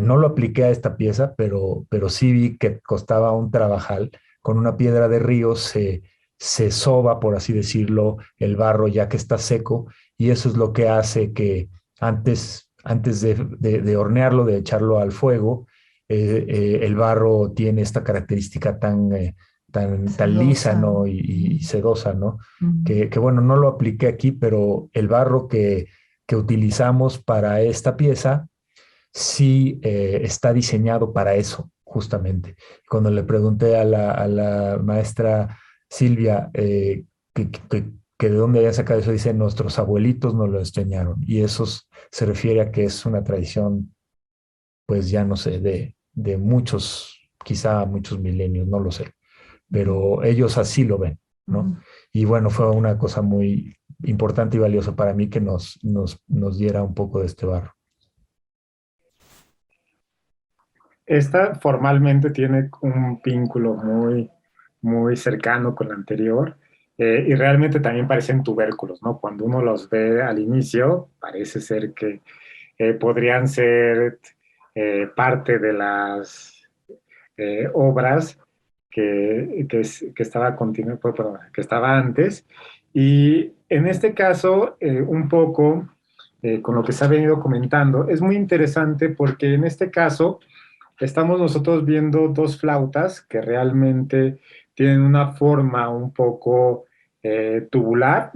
No lo apliqué a esta pieza, pero sí vi que costaba un trabajal. Con una piedra de río se soba, por así decirlo, el barro ya que está seco. Y eso es lo que hace que antes de hornearlo, de echarlo al fuego, el barro tiene esta característica tan lisa, Sedosa. ¿no? Y sedosa, ¿no? Que, bueno, no lo apliqué aquí, pero el barro que utilizamos para esta pieza sí está diseñado para eso, justamente. Cuando le pregunté a la maestra Silvia que de dónde había sacado eso, dice, nuestros abuelitos nos lo enseñaron. Y eso se refiere a que es una tradición, pues ya no sé, de muchos, quizá muchos milenios, no lo sé, pero ellos así lo ven, ¿no? Y bueno, fue una cosa muy importante y valiosa para mí que nos diera un poco de este barro. Esta formalmente tiene un vínculo muy cercano con la anterior, y realmente también parecen tubérculos, ¿no? Cuando uno los ve al inicio, parece ser que podrían ser parte de las obras que estaba que estaba antes. Y en este caso, un poco con lo que se ha venido comentando, es muy interesante porque en este caso estamos nosotros viendo dos flautas que realmente tienen una forma un poco tubular.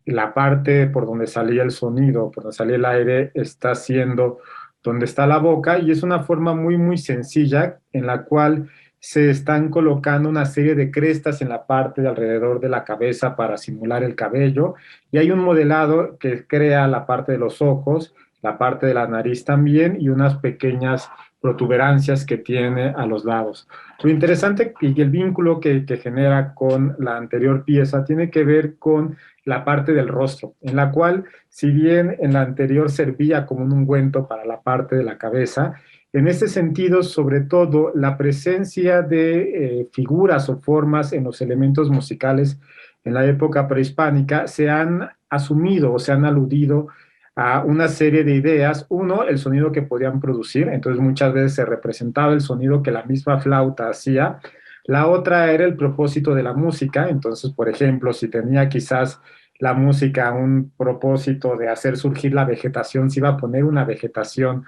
La parte por donde salía el sonido, por donde salía el aire, está siendo donde está la boca y es una forma muy sencilla en la cual se están colocando una serie de crestas en la parte de alrededor de la cabeza para simular el cabello y hay un modelado que crea la parte de los ojos, la parte de la nariz también y unas pequeñas protuberancias que tiene a los lados. Lo interesante y el vínculo que genera con la anterior pieza tiene que ver con la parte del rostro, en la cual, si bien en la anterior servía como un ungüento para la parte de la cabeza, en este sentido, sobre todo, la presencia de figuras o formas en los elementos musicales en la época prehispánica se han asumido o se han aludido a una serie de ideas. Uno, el sonido que podían producir, entonces muchas veces se representaba el sonido que la misma flauta hacía. La otra era el propósito de la música, entonces, por ejemplo, si tenía quizás la música un propósito de hacer surgir la vegetación, se iba a poner una vegetación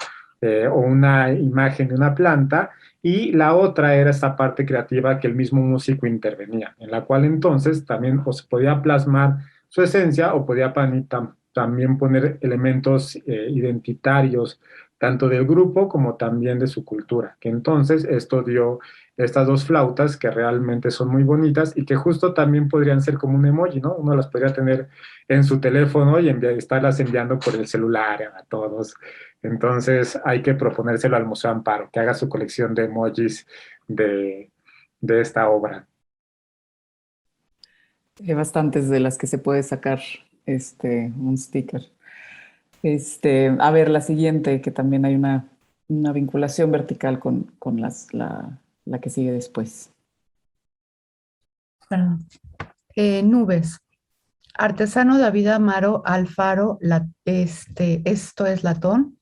o una imagen de una planta, y la otra era esta parte creativa que el mismo músico intervenía, en la cual entonces también o se podía plasmar su esencia o podía también poner elementos identitarios tanto del grupo como también de su cultura, que entonces esto dio estas dos flautas que realmente son muy bonitas y que justo también podrían ser como un emoji, ¿no? Uno las podría tener en su teléfono y estarlas enviando por el celular a todos. Entonces hay que proponérselo al Museo Amparo, que haga su colección de emojis de, de esta obra. Hay bastantes de las que se puede sacar un sticker. A ver, la siguiente, que también hay una vinculación vertical con la que sigue después. Perdón. Nubes. Artesano David Amaro Alfaro, esto es latón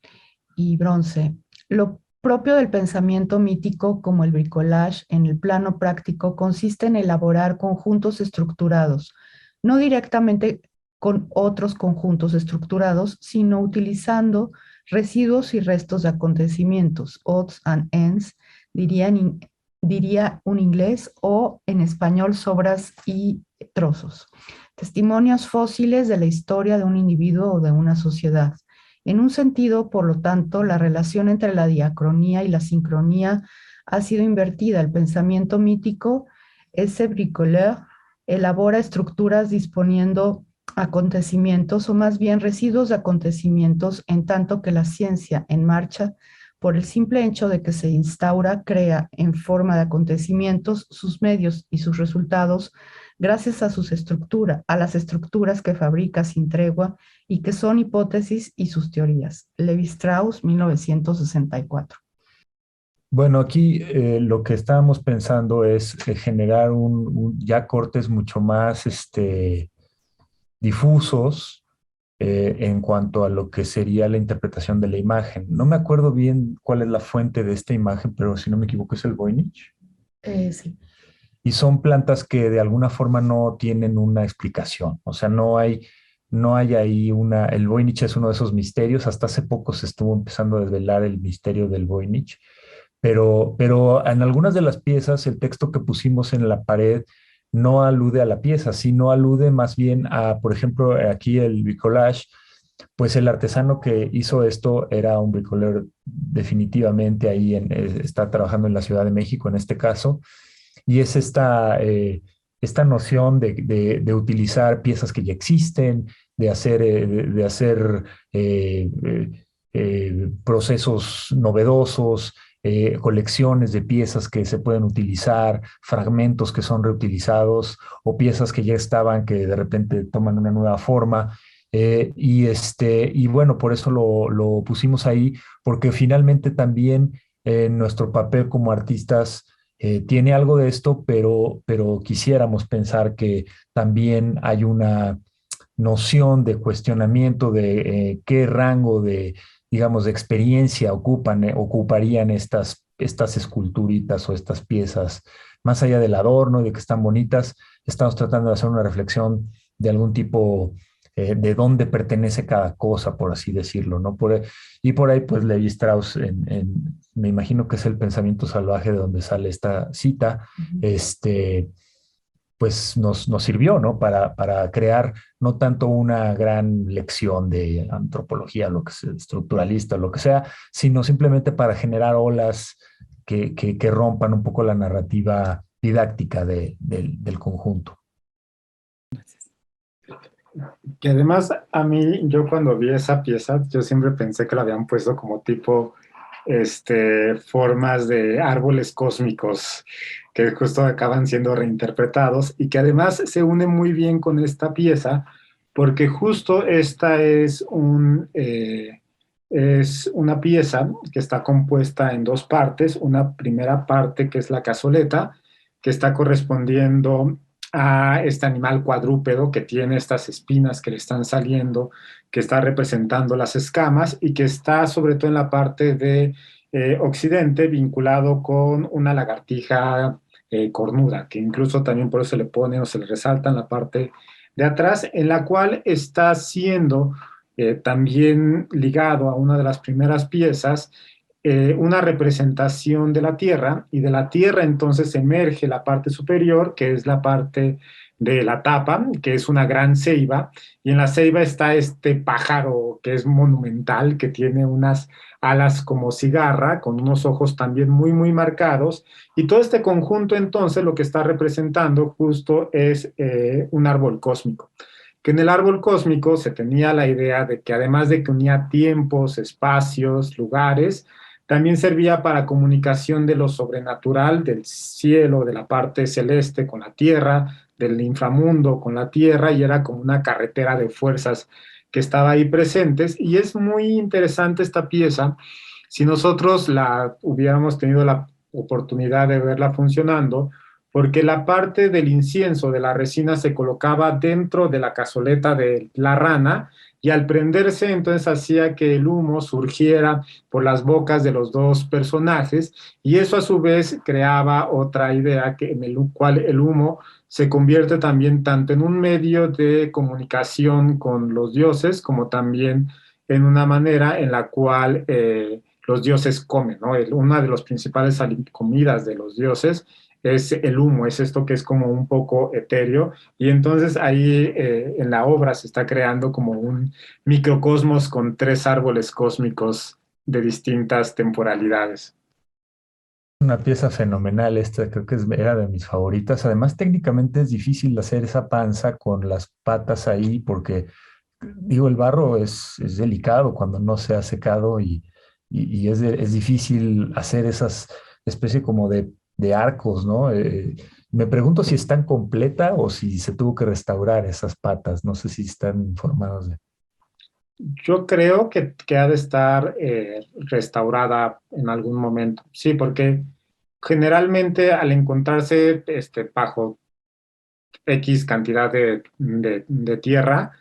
y bronce. Lo propio del pensamiento mítico, como el bricolage en el plano práctico, consiste en elaborar conjuntos estructurados, no directamente con otros conjuntos estructurados, sino utilizando residuos y restos de acontecimientos, odds and ends, diría un inglés, o en español sobras y trozos. Testimonios fósiles de la historia de un individuo o de una sociedad. En un sentido, por lo tanto, la relación entre la diacronía y la sincronía ha sido invertida. El pensamiento mítico, ese bricoleur, elabora estructuras disponiendo acontecimientos o más bien residuos de acontecimientos, en tanto que la ciencia en marcha, por el simple hecho de que se instaura, crea en forma de acontecimientos sus medios y sus resultados gracias a a las estructuras que fabrica sin tregua y que son hipótesis y sus teorías. Levi Strauss, 1964. Bueno, aquí lo que estábamos pensando es generar ya cortes mucho más difusos en cuanto a lo que sería la interpretación de la imagen. No me acuerdo bien cuál es la fuente de esta imagen, pero si no me equivoco es el Voynich. Sí. Y son plantas que de alguna forma no tienen una explicación. O sea, no hay ahí el Voynich es uno de esos misterios. Hasta hace poco se estuvo empezando a desvelar el misterio del Voynich. Pero en algunas de las piezas, el texto que pusimos en la pared no alude a la pieza, sino alude más bien a, por ejemplo, aquí el bricolage, pues el artesano que hizo esto era un bricolero definitivamente ahí, está trabajando en la Ciudad de México en este caso, y es esta noción de utilizar piezas que ya existen, de hacer procesos novedosos, colecciones de piezas que se pueden utilizar, fragmentos que son reutilizados o piezas que ya estaban que de repente toman una nueva forma. Y bueno, por eso lo pusimos ahí, porque finalmente también nuestro papel como artistas tiene algo de esto, pero quisiéramos pensar que también hay una noción de cuestionamiento de qué rango de, digamos, de experiencia ocuparían estas esculturitas o estas piezas. Más allá del adorno y de que están bonitas, estamos tratando de hacer una reflexión de algún tipo de dónde pertenece cada cosa, por así decirlo, ¿no? Y por ahí, pues, Levi Strauss, me imagino que es el pensamiento salvaje de donde sale esta cita, pues nos sirvió, ¿no? Para crear no tanto una gran lección de antropología, lo que sea, estructuralista, lo que sea, sino simplemente para generar olas que rompan un poco la narrativa didáctica del conjunto. Que además a mí, yo cuando vi esa pieza, yo siempre pensé que la habían puesto como tipo formas de árboles cósmicos que justo acaban siendo reinterpretados y que además se une muy bien con esta pieza porque justo esta es una pieza que está compuesta en dos partes. Una primera parte que es la cazoleta, que está correspondiendo a este animal cuadrúpedo que tiene estas espinas que le están saliendo, que está representando las escamas y que está sobre todo en la parte de occidente vinculado con una lagartija cornuda, que incluso también por eso se le pone o se le resalta en la parte de atrás, en la cual está siendo también ligado a una de las primeras piezas, una representación de la Tierra, y de la Tierra entonces emerge la parte superior, que es la parte de la tapa, que es una gran ceiba, y en la ceiba está este pájaro que es monumental, que tiene unas alas como cigarra, con unos ojos también muy, muy marcados, y todo este conjunto entonces lo que está representando justo es un árbol cósmico, que en el árbol cósmico se tenía la idea de que además de que unía tiempos, espacios, lugares, también servía para comunicación de lo sobrenatural, del cielo, de la parte celeste con la tierra, del inframundo con la tierra, y era como una carretera de fuerzas que estaba ahí presentes. Y es muy interesante esta pieza. Si nosotros la hubiéramos tenido la oportunidad de verla funcionando, porque la parte del incienso de la resina se colocaba dentro de la cazoleta de la rana, y al prenderse entonces hacía que el humo surgiera por las bocas de los dos personajes, y eso a su vez creaba otra idea que, en el cual el humo se convierte también tanto en un medio de comunicación con los dioses como también en una manera en la cual los dioses comen, ¿no? Una de las principales comidas de los dioses es el humo, es esto que es como un poco etéreo, y entonces ahí en la obra se está creando como un microcosmos con tres árboles cósmicos de distintas temporalidades. Una pieza fenomenal esta, creo que era de mis favoritas. Además, técnicamente es difícil hacer esa panza con las patas ahí porque, digo, el barro es delicado cuando no se ha secado y es difícil hacer esas especie como de arcos, ¿no? Me pregunto si están completa o si se tuvo que restaurar esas patas. No sé si están informados de... Yo creo que ha de estar restaurada en algún momento, sí, porque generalmente al encontrarse bajo X cantidad de tierra,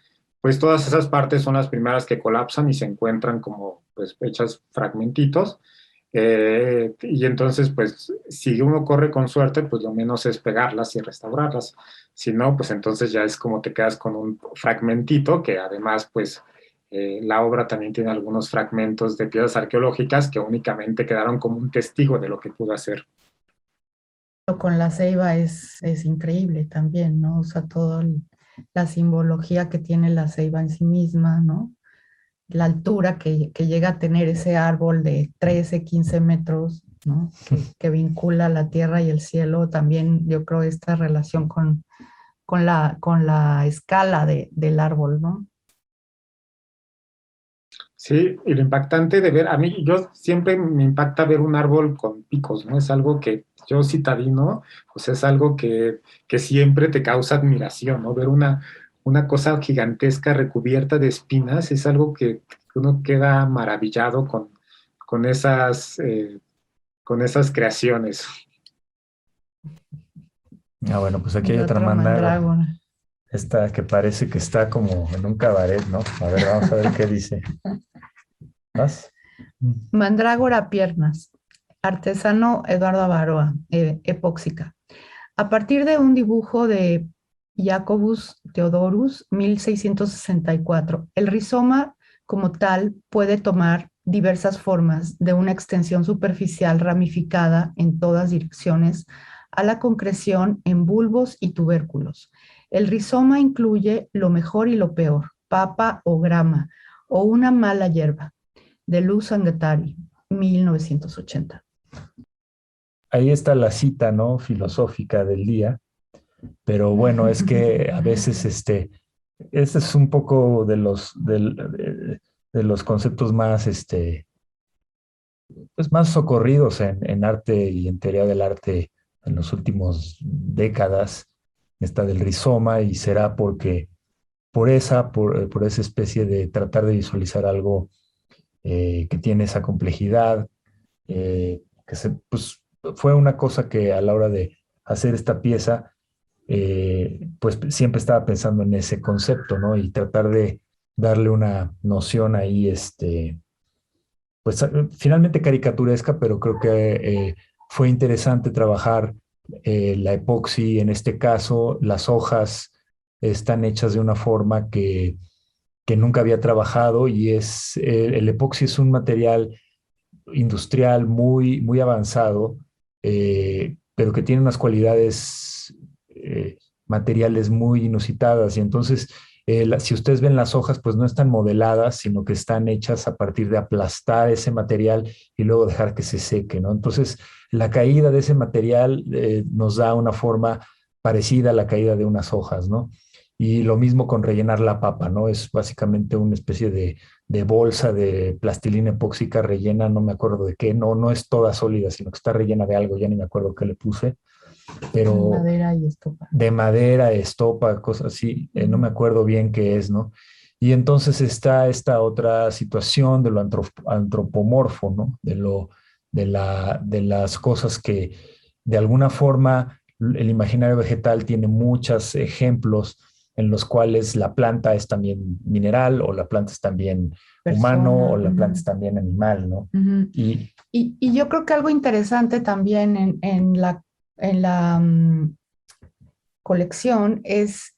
pues todas esas partes son las primeras que colapsan y se encuentran como pues hechas fragmentitos. Y entonces, pues, si uno corre con suerte, pues lo menos es pegarlas y restaurarlas. Si no, pues entonces ya es como te quedas con un fragmentito, que además, pues, la obra también tiene algunos fragmentos de piezas arqueológicas que únicamente quedaron como un testigo de lo que pudo hacer. Con la ceiba es increíble también, ¿no? O sea, toda la simbología que tiene la ceiba en sí misma, ¿no? La altura que llega a tener ese árbol de 13, 15 metros, ¿no? Que vincula la tierra y el cielo, también yo creo esta relación con la escala del árbol, ¿no? Sí, y lo impactante de ver, a mí, yo siempre me impacta ver un árbol con picos, ¿no? Es algo que yo citadino, pues es algo que siempre te causa admiración, ¿no? Ver una cosa gigantesca recubierta de espinas es algo que uno queda maravillado con con esas creaciones. Ah, bueno, pues aquí Y hay otra otra mandrágora. mandrágora. Esta que parece que está como en un cabaret, ¿no? A ver, vamos a ver qué dice. ¿Vas? Mandrágora piernas. Artesano Eduardo Avaroa, epóxica. A partir de un dibujo de Jacobus Theodorus, 1664, el rizoma como tal puede tomar diversas formas, de una extensión superficial ramificada en todas direcciones a la concreción en bulbos y tubérculos. El rizoma incluye lo mejor y lo peor, papa o grama, o una mala hierba, de Luz Sangatari, 1980. Ahí está la cita, ¿no? Filosófica del día, pero bueno, es que a veces este es un poco de los conceptos más, pues más socorridos en arte y en teoría del arte en los últimos décadas, esta del rizoma, y será porque por esa especie de tratar de visualizar algo que tiene esa complejidad, pues fue una cosa que a la hora de hacer esta pieza, pues siempre estaba pensando en ese concepto, ¿no? Y tratar de darle una noción ahí, pues finalmente caricaturesca, pero creo que fue interesante trabajar la epoxi en este caso. Las hojas están hechas de una forma que nunca había trabajado y el epoxi es un material industrial muy, muy avanzado, pero que tiene unas cualidades materiales muy inusitadas. Y entonces, si ustedes ven las hojas, pues no están modeladas, sino que están hechas a partir de aplastar ese material y luego dejar que se seque, ¿no? Entonces, la caída de ese material nos da una forma parecida a la caída de unas hojas, ¿no? Y lo mismo con rellenar la papa, ¿no? Es básicamente una especie de bolsa de plastilina epóxica rellena, no me acuerdo de qué, no es toda sólida, sino que está rellena de algo, ya ni me acuerdo qué le puse, pero Madera y estopa. de madera, estopa, cosas así, no me acuerdo bien qué es, ¿no? Y entonces está esta otra situación de lo antropomorfo, ¿no? De las cosas que de alguna forma el imaginario vegetal tiene muchos ejemplos en los cuales la planta es también mineral o la planta es también humano o la planta es también animal, ¿no? Y yo creo que algo interesante también en la colección es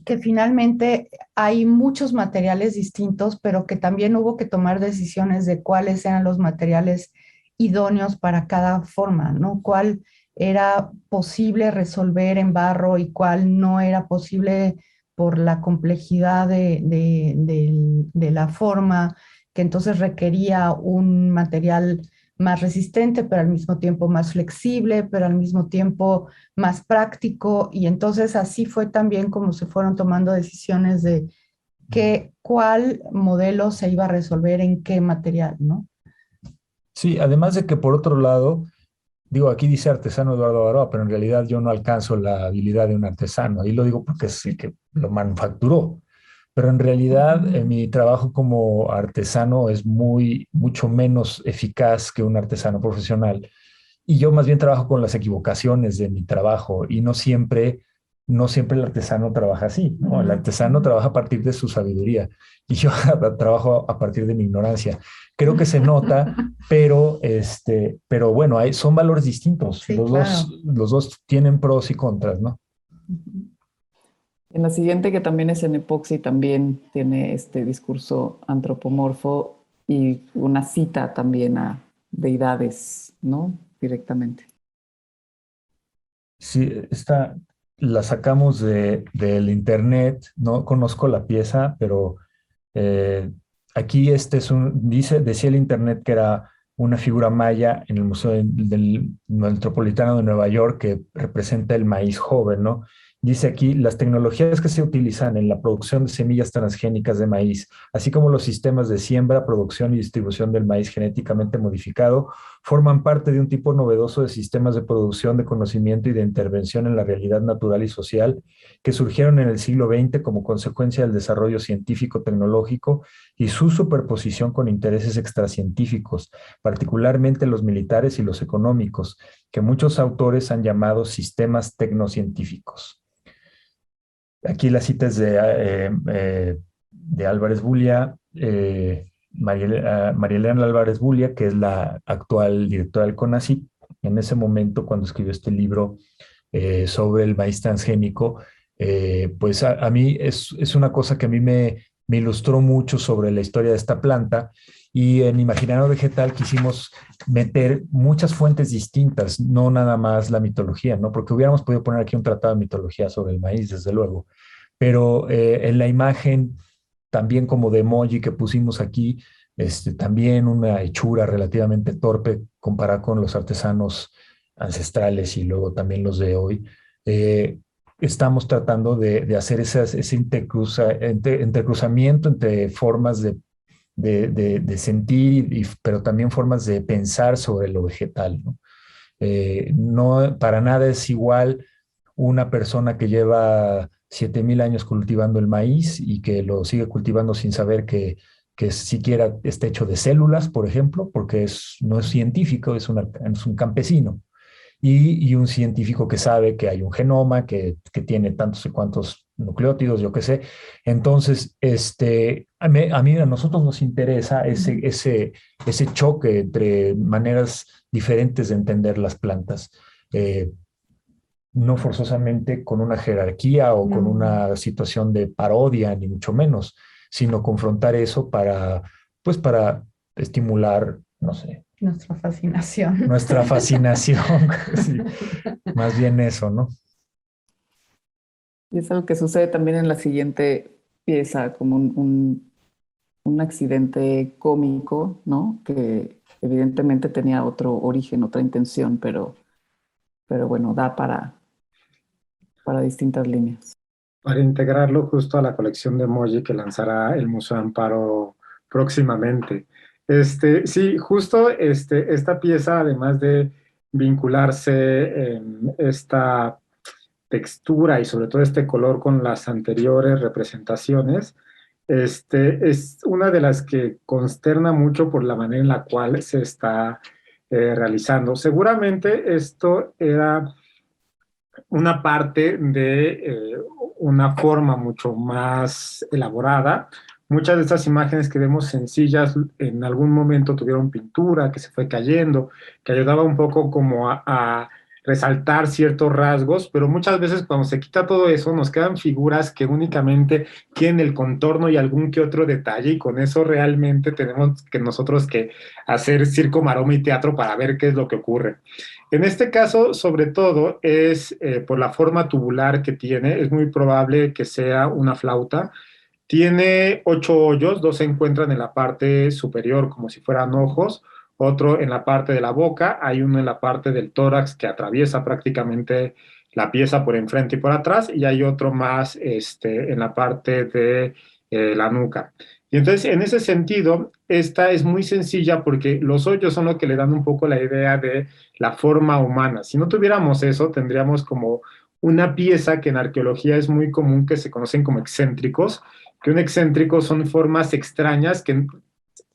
que finalmente hay muchos materiales distintos, pero que también hubo que tomar decisiones de cuáles eran los materiales idóneos para cada forma, ¿no? Cuál era posible resolver en barro y cuál no era posible por la complejidad de la forma, que entonces requería un material más resistente, pero al mismo tiempo más flexible, pero al mismo tiempo más práctico. Y entonces así fue también como se fueron tomando decisiones de cuál modelo se iba a resolver en qué material, ¿no? Sí, además de que por otro lado, digo, aquí dice artesano Eduardo Baroa, pero en realidad yo no alcanzo la habilidad de un artesano. Ahí lo digo porque es el que lo manufacturó. Pero en realidad mi trabajo como artesano es mucho menos eficaz que un artesano profesional. Y yo más bien trabajo con las equivocaciones de mi trabajo y no siempre el artesano trabaja así, ¿no? El artesano trabaja a partir de su sabiduría y yo trabajo a partir de mi ignorancia. Creo que se nota, pero bueno, son valores distintos. Sí, los, claro. los dos tienen pros y contras, ¿no? En la siguiente, que también es en epoxi, también tiene este discurso antropomorfo y una cita también a deidades, ¿no? Directamente. Sí, esta la sacamos del internet, no conozco la pieza, pero eh, aquí decía el internet que era una figura maya en el Museo del Metropolitano de Nueva York que representa el maíz joven, ¿no? Dice aquí, las tecnologías que se utilizan en la producción de semillas transgénicas de maíz, así como los sistemas de siembra, producción y distribución del maíz genéticamente modificado, forman parte de un tipo novedoso de sistemas de producción de conocimiento y de intervención en la realidad natural y social que surgieron en el siglo XX como consecuencia del desarrollo científico-tecnológico y su superposición con intereses extracientíficos, particularmente los militares y los económicos, que muchos autores han llamado sistemas tecnocientíficos. Aquí la cita es de Álvarez Bulia, María Elena Álvarez Bulia, que es la actual directora del CONACYT. En ese momento, cuando escribió este libro sobre el maíz transgénico, pues a mí es una cosa que a mí me ilustró mucho sobre la historia de esta planta. Y en Imaginario Vegetal quisimos meter muchas fuentes distintas, no nada más la mitología, ¿no? Porque hubiéramos podido poner aquí un tratado de mitología sobre el maíz, desde luego. Pero en la imagen, también como de emoji que pusimos aquí, también una hechura relativamente torpe comparada con los artesanos ancestrales y luego también los de hoy. Estamos tratando de hacer ese intercruzamiento entre formas de sentir, pero también formas de pensar sobre lo vegetal, ¿no? No, para nada es igual una persona que lleva 7,000 años cultivando el maíz y que lo sigue cultivando sin saber que siquiera está hecho de células, por ejemplo, porque no es científico, es un campesino. Y un científico que sabe que hay un genoma, que tiene tantos y cuantos nucleótidos, yo qué sé. Entonces, a nosotros nos interesa ese choque entre maneras diferentes de entender las plantas. No forzosamente con una jerarquía o con una situación de parodia, ni mucho menos, sino confrontar eso para estimular, no sé, Nuestra fascinación. Nuestra fascinación, sí, más bien eso, ¿no? Y es algo que sucede también en la siguiente pieza, como un accidente cómico, ¿no? Que evidentemente tenía otro origen, otra intención, pero bueno, da para distintas líneas. Para integrarlo justo a la colección de emoji que lanzará el Museo Amparo próximamente. Sí, justo esta pieza, además de vincularse en esta textura y sobre todo este color con las anteriores representaciones, es una de las que consterna mucho por la manera en la cual se está realizando. Seguramente esto era una parte de una forma mucho más elaborada. Muchas de estas imágenes que vemos sencillas en algún momento tuvieron pintura que se fue cayendo, que ayudaba un poco como a resaltar ciertos rasgos, pero muchas veces cuando se quita todo eso nos quedan figuras que únicamente tienen el contorno y algún que otro detalle y con eso realmente tenemos que nosotros que hacer circo, maroma y teatro para ver qué es lo que ocurre. En este caso, sobre todo, es por la forma tubular que tiene, es muy probable que sea una flauta. Tiene 8 hoyos, dos se encuentran en la parte superior como si fueran ojos, otro en la parte de la boca, hay uno en la parte del tórax que atraviesa prácticamente la pieza por enfrente y por atrás, y hay otro más en la parte de la nuca. Y entonces, en ese sentido, esta es muy sencilla porque los hoyos son lo que le dan un poco la idea de la forma humana. Si no tuviéramos eso, tendríamos como una pieza que en arqueología es muy común que se conocen como excéntricos, que un excéntrico son formas extrañas que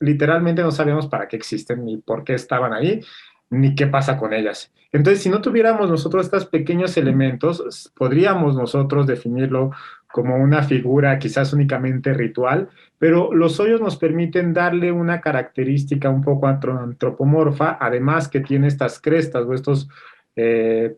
literalmente no sabemos para qué existen, ni por qué estaban ahí, ni qué pasa con ellas. Entonces, si no tuviéramos nosotros estos pequeños elementos, podríamos nosotros definirlo como una figura quizás únicamente ritual, pero los hoyos nos permiten darle una característica un poco antropomorfa, además que tiene estas crestas o estos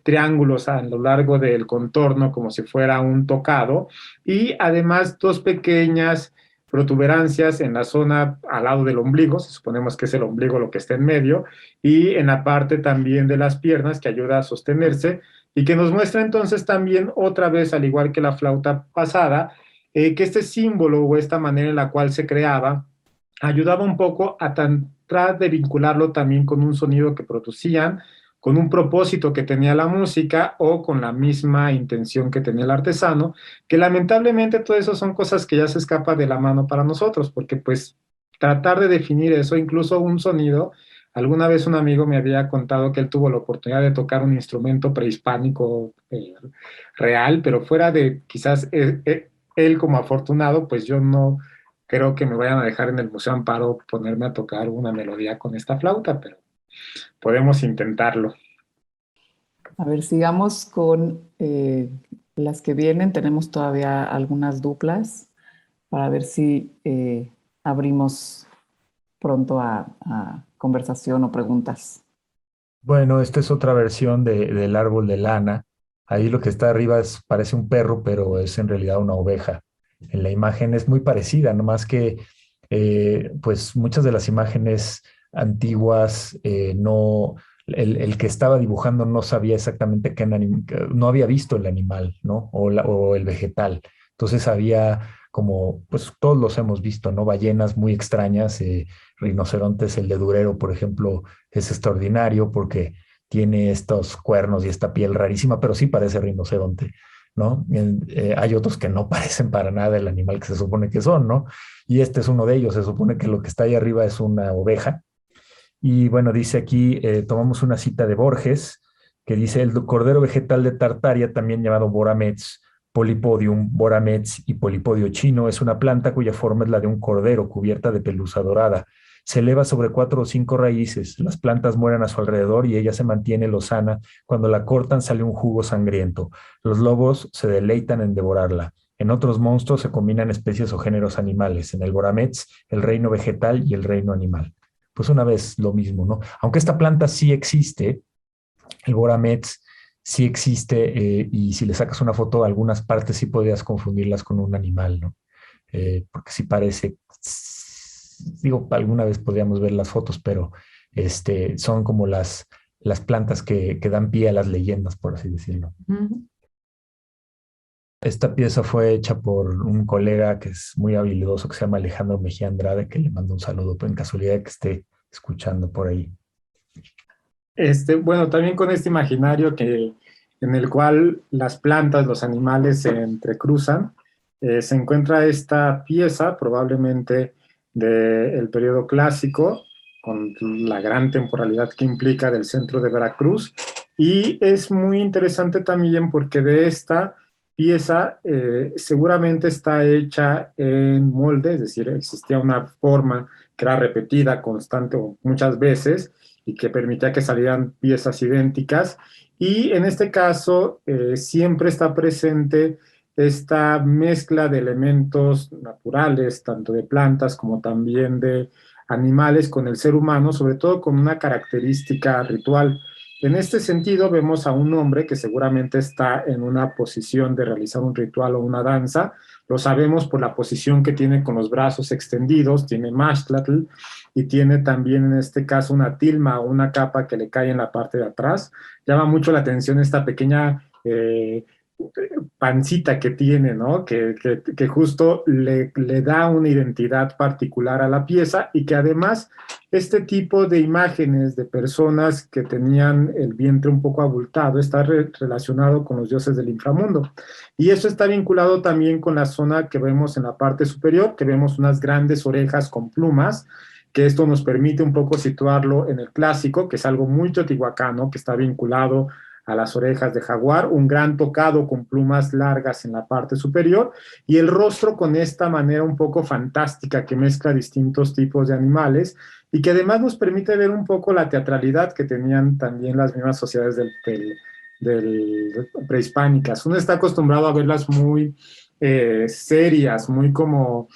triángulos a lo largo del contorno como si fuera un tocado, y además dos pequeñas protuberancias en la zona al lado del ombligo, si suponemos que es el ombligo lo que está en medio, y en la parte también de las piernas que ayuda a sostenerse y que nos muestra entonces también otra vez, al igual que la flauta pasada, que este símbolo o esta manera en la cual se creaba ayudaba un poco a tratar de vincularlo también con un sonido que producían, con un propósito que tenía la música o con la misma intención que tenía el artesano, que lamentablemente todo eso son cosas que ya se escapan de la mano para nosotros, porque pues tratar de definir eso, incluso un sonido, alguna vez un amigo me había contado que él tuvo la oportunidad de tocar un instrumento prehispánico real, pero fuera de quizás él como afortunado, pues yo no creo que me vayan a dejar en el Museo Amparo ponerme a tocar una melodía con esta flauta, pero podemos intentarlo. A ver, sigamos con las que vienen. Tenemos todavía algunas duplas para ver si abrimos pronto a conversación o preguntas. Bueno, esta es otra versión del árbol de lana. Ahí lo que está arriba parece un perro, pero es en realidad una oveja. En la imagen es muy parecida, nomás que pues muchas de las imágenes antiguas no, el que estaba dibujando no sabía exactamente no había visto el animal, ¿no? O el vegetal. Entonces había como, pues todos los hemos visto, ¿no? Ballenas muy extrañas, rinocerontes, el de Durero, por ejemplo, es extraordinario porque tiene estos cuernos y esta piel rarísima, pero sí parece rinoceronte, ¿no? Hay otros que no parecen para nada el animal que se supone que son, ¿no? Y este es uno de ellos, se supone que lo que está ahí arriba es una oveja. Y bueno, dice aquí, tomamos una cita de Borges, que dice, el cordero vegetal de Tartaria, también llamado Boramets, Polypodium, Boramets y Polipodio chino, es una planta cuya forma es la de un cordero cubierta de pelusa dorada. Se eleva sobre 4 o 5 raíces, las plantas mueren a su alrededor y ella se mantiene lozana. Cuando la cortan sale un jugo sangriento. Los lobos se deleitan en devorarla. En otros monstruos se combinan especies o géneros animales. En el Boramets, el reino vegetal y el reino animal. Pues una vez lo mismo, ¿no? Aunque esta planta sí existe, el Boramets sí existe, y si le sacas una foto de algunas partes sí podrías confundirlas con un animal, ¿no? Porque sí parece, digo, alguna vez podríamos ver las fotos, pero son como las plantas que dan pie a las leyendas, por así decirlo. Ujú. Esta pieza fue hecha por un colega que es muy habilidoso, que se llama Alejandro Mejía Andrade, que le mando un saludo, en casualidad de que esté escuchando por ahí. Bueno, también con este imaginario en el cual las plantas, los animales se entrecruzan, se encuentra esta pieza, probablemente del periodo clásico, con la gran temporalidad que implica del centro de Veracruz, y es muy interesante también porque de esta pieza seguramente está hecha en molde, es decir, existía una forma que era repetida constante o muchas veces, y que permitía que salieran piezas idénticas. Y en este caso siempre está presente esta mezcla de elementos naturales, tanto de plantas como también de animales con el ser humano, sobre todo con una característica ritual. En este sentido, vemos a un hombre que seguramente está en una posición de realizar un ritual o una danza. Lo sabemos por la posición que tiene con los brazos extendidos, tiene mashtlatl, y tiene también en este caso una tilma o una capa que le cae en la parte de atrás. Llama mucho la atención esta pequeña pancita que tiene, ¿no? Que justo le da una identidad particular a la pieza, y que además este tipo de imágenes de personas que tenían el vientre un poco abultado está relacionado con los dioses del inframundo. Y eso está vinculado también con la zona que vemos en la parte superior, que vemos unas grandes orejas con plumas, que esto nos permite un poco situarlo en el clásico, que es algo muy teotihuacano, que está vinculado a las orejas de jaguar, un gran tocado con plumas largas en la parte superior, y el rostro con esta manera un poco fantástica que mezcla distintos tipos de animales, y que además nos permite ver un poco la teatralidad que tenían también las mismas sociedades prehispánicas. Uno está acostumbrado a verlas muy serias, muy como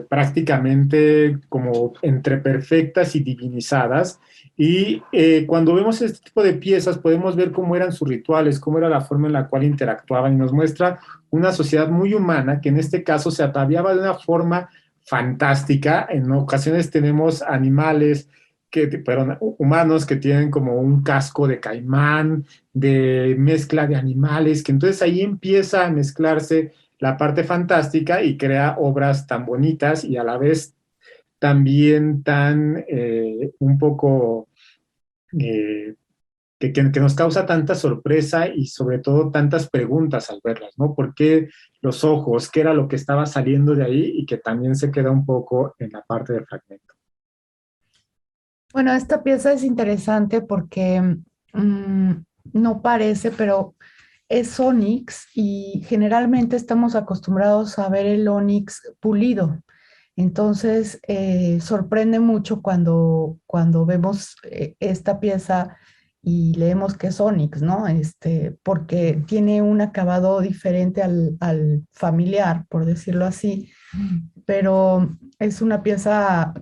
prácticamente como entre perfectas y divinizadas. Y cuando vemos este tipo de piezas podemos ver cómo eran sus rituales, cómo era la forma en la cual interactuaban, y nos muestra una sociedad muy humana que en este caso se ataviaba de una forma fantástica. En ocasiones tenemos animales perdón, humanos que tienen como un casco de caimán, de mezcla de animales, que entonces ahí empieza a mezclarse la parte fantástica y crea obras tan bonitas y a la vez también tan un poco eh, que nos causa tanta sorpresa y sobre todo tantas preguntas al verlas, ¿no? ¿Por qué los ojos? ¿Qué era lo que estaba saliendo de ahí? Y que también se queda un poco en la parte del fragmento. Bueno, esta pieza es interesante porque no parece, pero es ónix y generalmente estamos acostumbrados a ver el ónix pulido. Entonces, sorprende mucho cuando vemos esta pieza y leemos que es ónix, ¿no? Porque tiene un acabado diferente al familiar, por decirlo así, pero es una pieza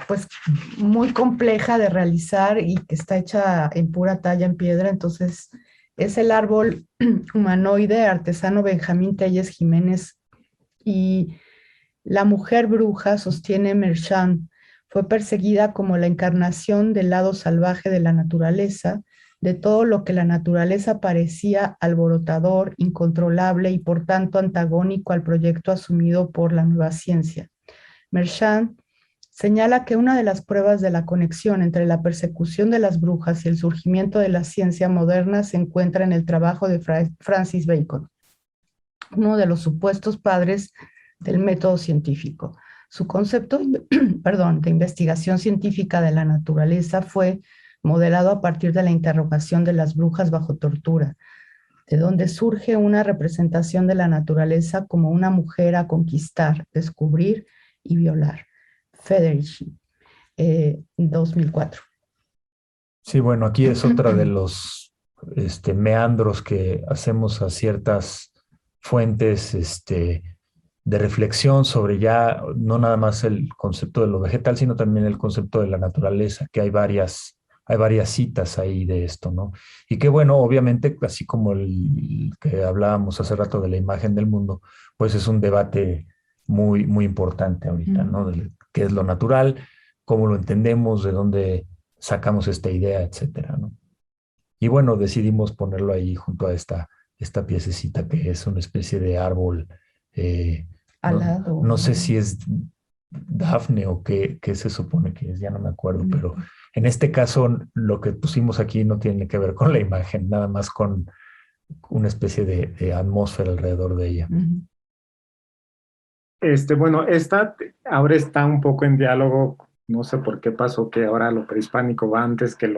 pues muy compleja de realizar y que está hecha en pura talla en piedra. Entonces, es el árbol humanoide artesano Benjamín Telles Jiménez, y la mujer bruja, sostiene Merchant, fue perseguida como la encarnación del lado salvaje de la naturaleza, de todo lo que la naturaleza parecía alborotador, incontrolable y por tanto antagónico al proyecto asumido por la nueva ciencia. Merchant señala que una de las pruebas de la conexión entre la persecución de las brujas y el surgimiento de la ciencia moderna se encuentra en el trabajo de Francis Bacon, uno de los supuestos padres del método científico. Su concepto de investigación científica de la naturaleza fue modelado a partir de la interrogación de las brujas bajo tortura, de donde surge una representación de la naturaleza como una mujer a conquistar, descubrir y violar. Federici, 2004. Sí, bueno, aquí es otra de los meandros que hacemos a ciertas fuentes de reflexión sobre ya no nada más el concepto de lo vegetal, sino también el concepto de la naturaleza, que hay varias citas ahí de esto, ¿no? Y que bueno, obviamente, así como el que hablábamos hace rato de la imagen del mundo, pues es un debate muy, muy importante ahorita, ¿no? De qué es lo natural, cómo lo entendemos, de dónde sacamos esta idea, etcétera, ¿no? Y bueno, decidimos ponerlo ahí junto a esta piececita que es una especie de árbol. No, Alado. no sé si es Dafne o qué se supone que es, ya no me acuerdo, pero en este caso lo que pusimos aquí no tiene que ver con la imagen, nada más con una especie de atmósfera alrededor de ella. Bueno, esta ahora está un poco en diálogo, no sé por qué pasó que ahora lo prehispánico va antes que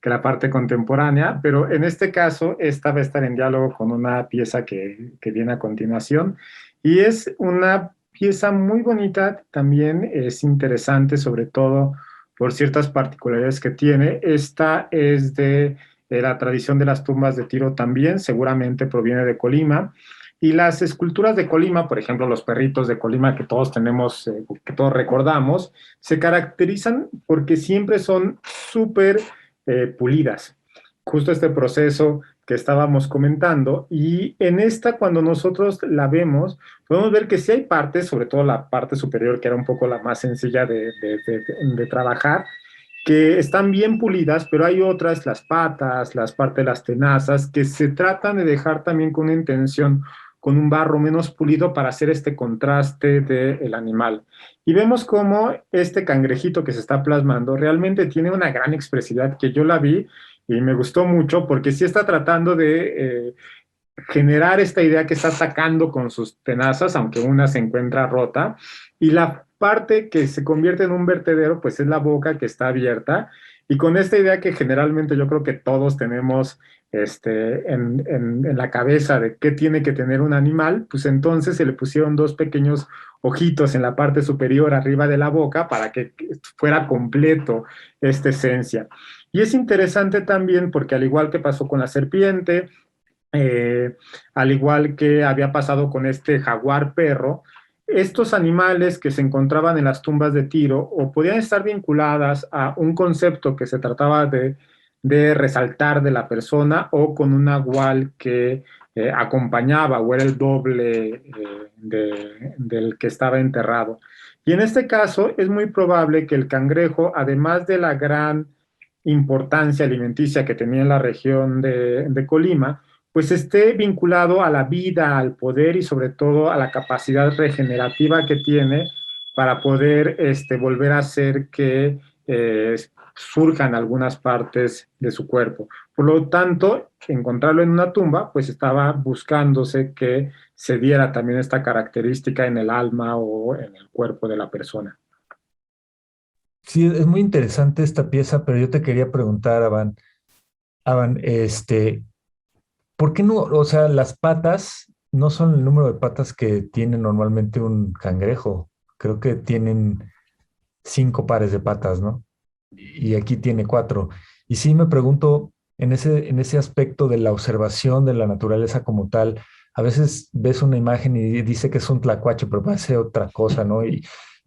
la parte contemporánea, pero en este caso esta va a estar en diálogo con una pieza que viene a continuación y es una pieza muy bonita, también es interesante, sobre todo por ciertas particularidades que tiene. Esta es de la tradición de las tumbas de Tiro también, seguramente proviene de Colima. Y las esculturas de Colima, por ejemplo, los perritos de Colima que todos tenemos, que todos recordamos, se caracterizan porque siempre son súper pulidas. Justo este proceso que estábamos comentando. Y en esta, cuando nosotros la vemos, podemos ver que sí hay partes, sobre todo la parte superior, que era un poco la más sencilla de trabajar, que están bien pulidas, pero hay otras, las patas, las partes de las tenazas, que se tratan de dejar también con una intención, con un barro menos pulido para hacer este contraste del animal. Y vemos cómo este cangrejito que se está plasmando realmente tiene una gran expresividad que yo la vi y me gustó mucho porque sí está tratando de generar esta idea que está atacando con sus tenazas, aunque una se encuentra rota, y la parte que se convierte en un vertedero, pues es la boca que está abierta, y con esta idea que generalmente yo creo que todos tenemos en la cabeza de qué tiene que tener un animal, pues entonces se le pusieron dos pequeños ojitos en la parte superior arriba de la boca para que fuera completo esta esencia. Y es interesante también porque al igual que pasó con la serpiente, al igual que había pasado con este jaguar perro, estos animales que se encontraban en las tumbas de Tiro o podían estar vinculadas a un concepto que se trataba de resaltar de la persona o con un nahual que acompañaba o era el doble del que estaba enterrado. Y en este caso es muy probable que el cangrejo, además de la gran importancia alimenticia que tenía en la región de Colima, pues esté vinculado a la vida, al poder y sobre todo a la capacidad regenerativa que tiene para poder volver a hacer que surjan algunas partes de su cuerpo. Por lo tanto, encontrarlo en una tumba, pues estaba buscándose que se diera también esta característica en el alma o en el cuerpo de la persona. Sí, es muy interesante esta pieza, pero yo te quería preguntar, Avan, ¿por qué no, o sea, las patas no son el número de patas que tiene normalmente un cangrejo? Creo que tienen 5 pares de patas, ¿no? Y aquí tiene 4. Y sí me pregunto, en ese aspecto de la observación de la naturaleza como tal, a veces ves una imagen y dice que es un tlacuache, pero parece otra cosa, ¿no? Y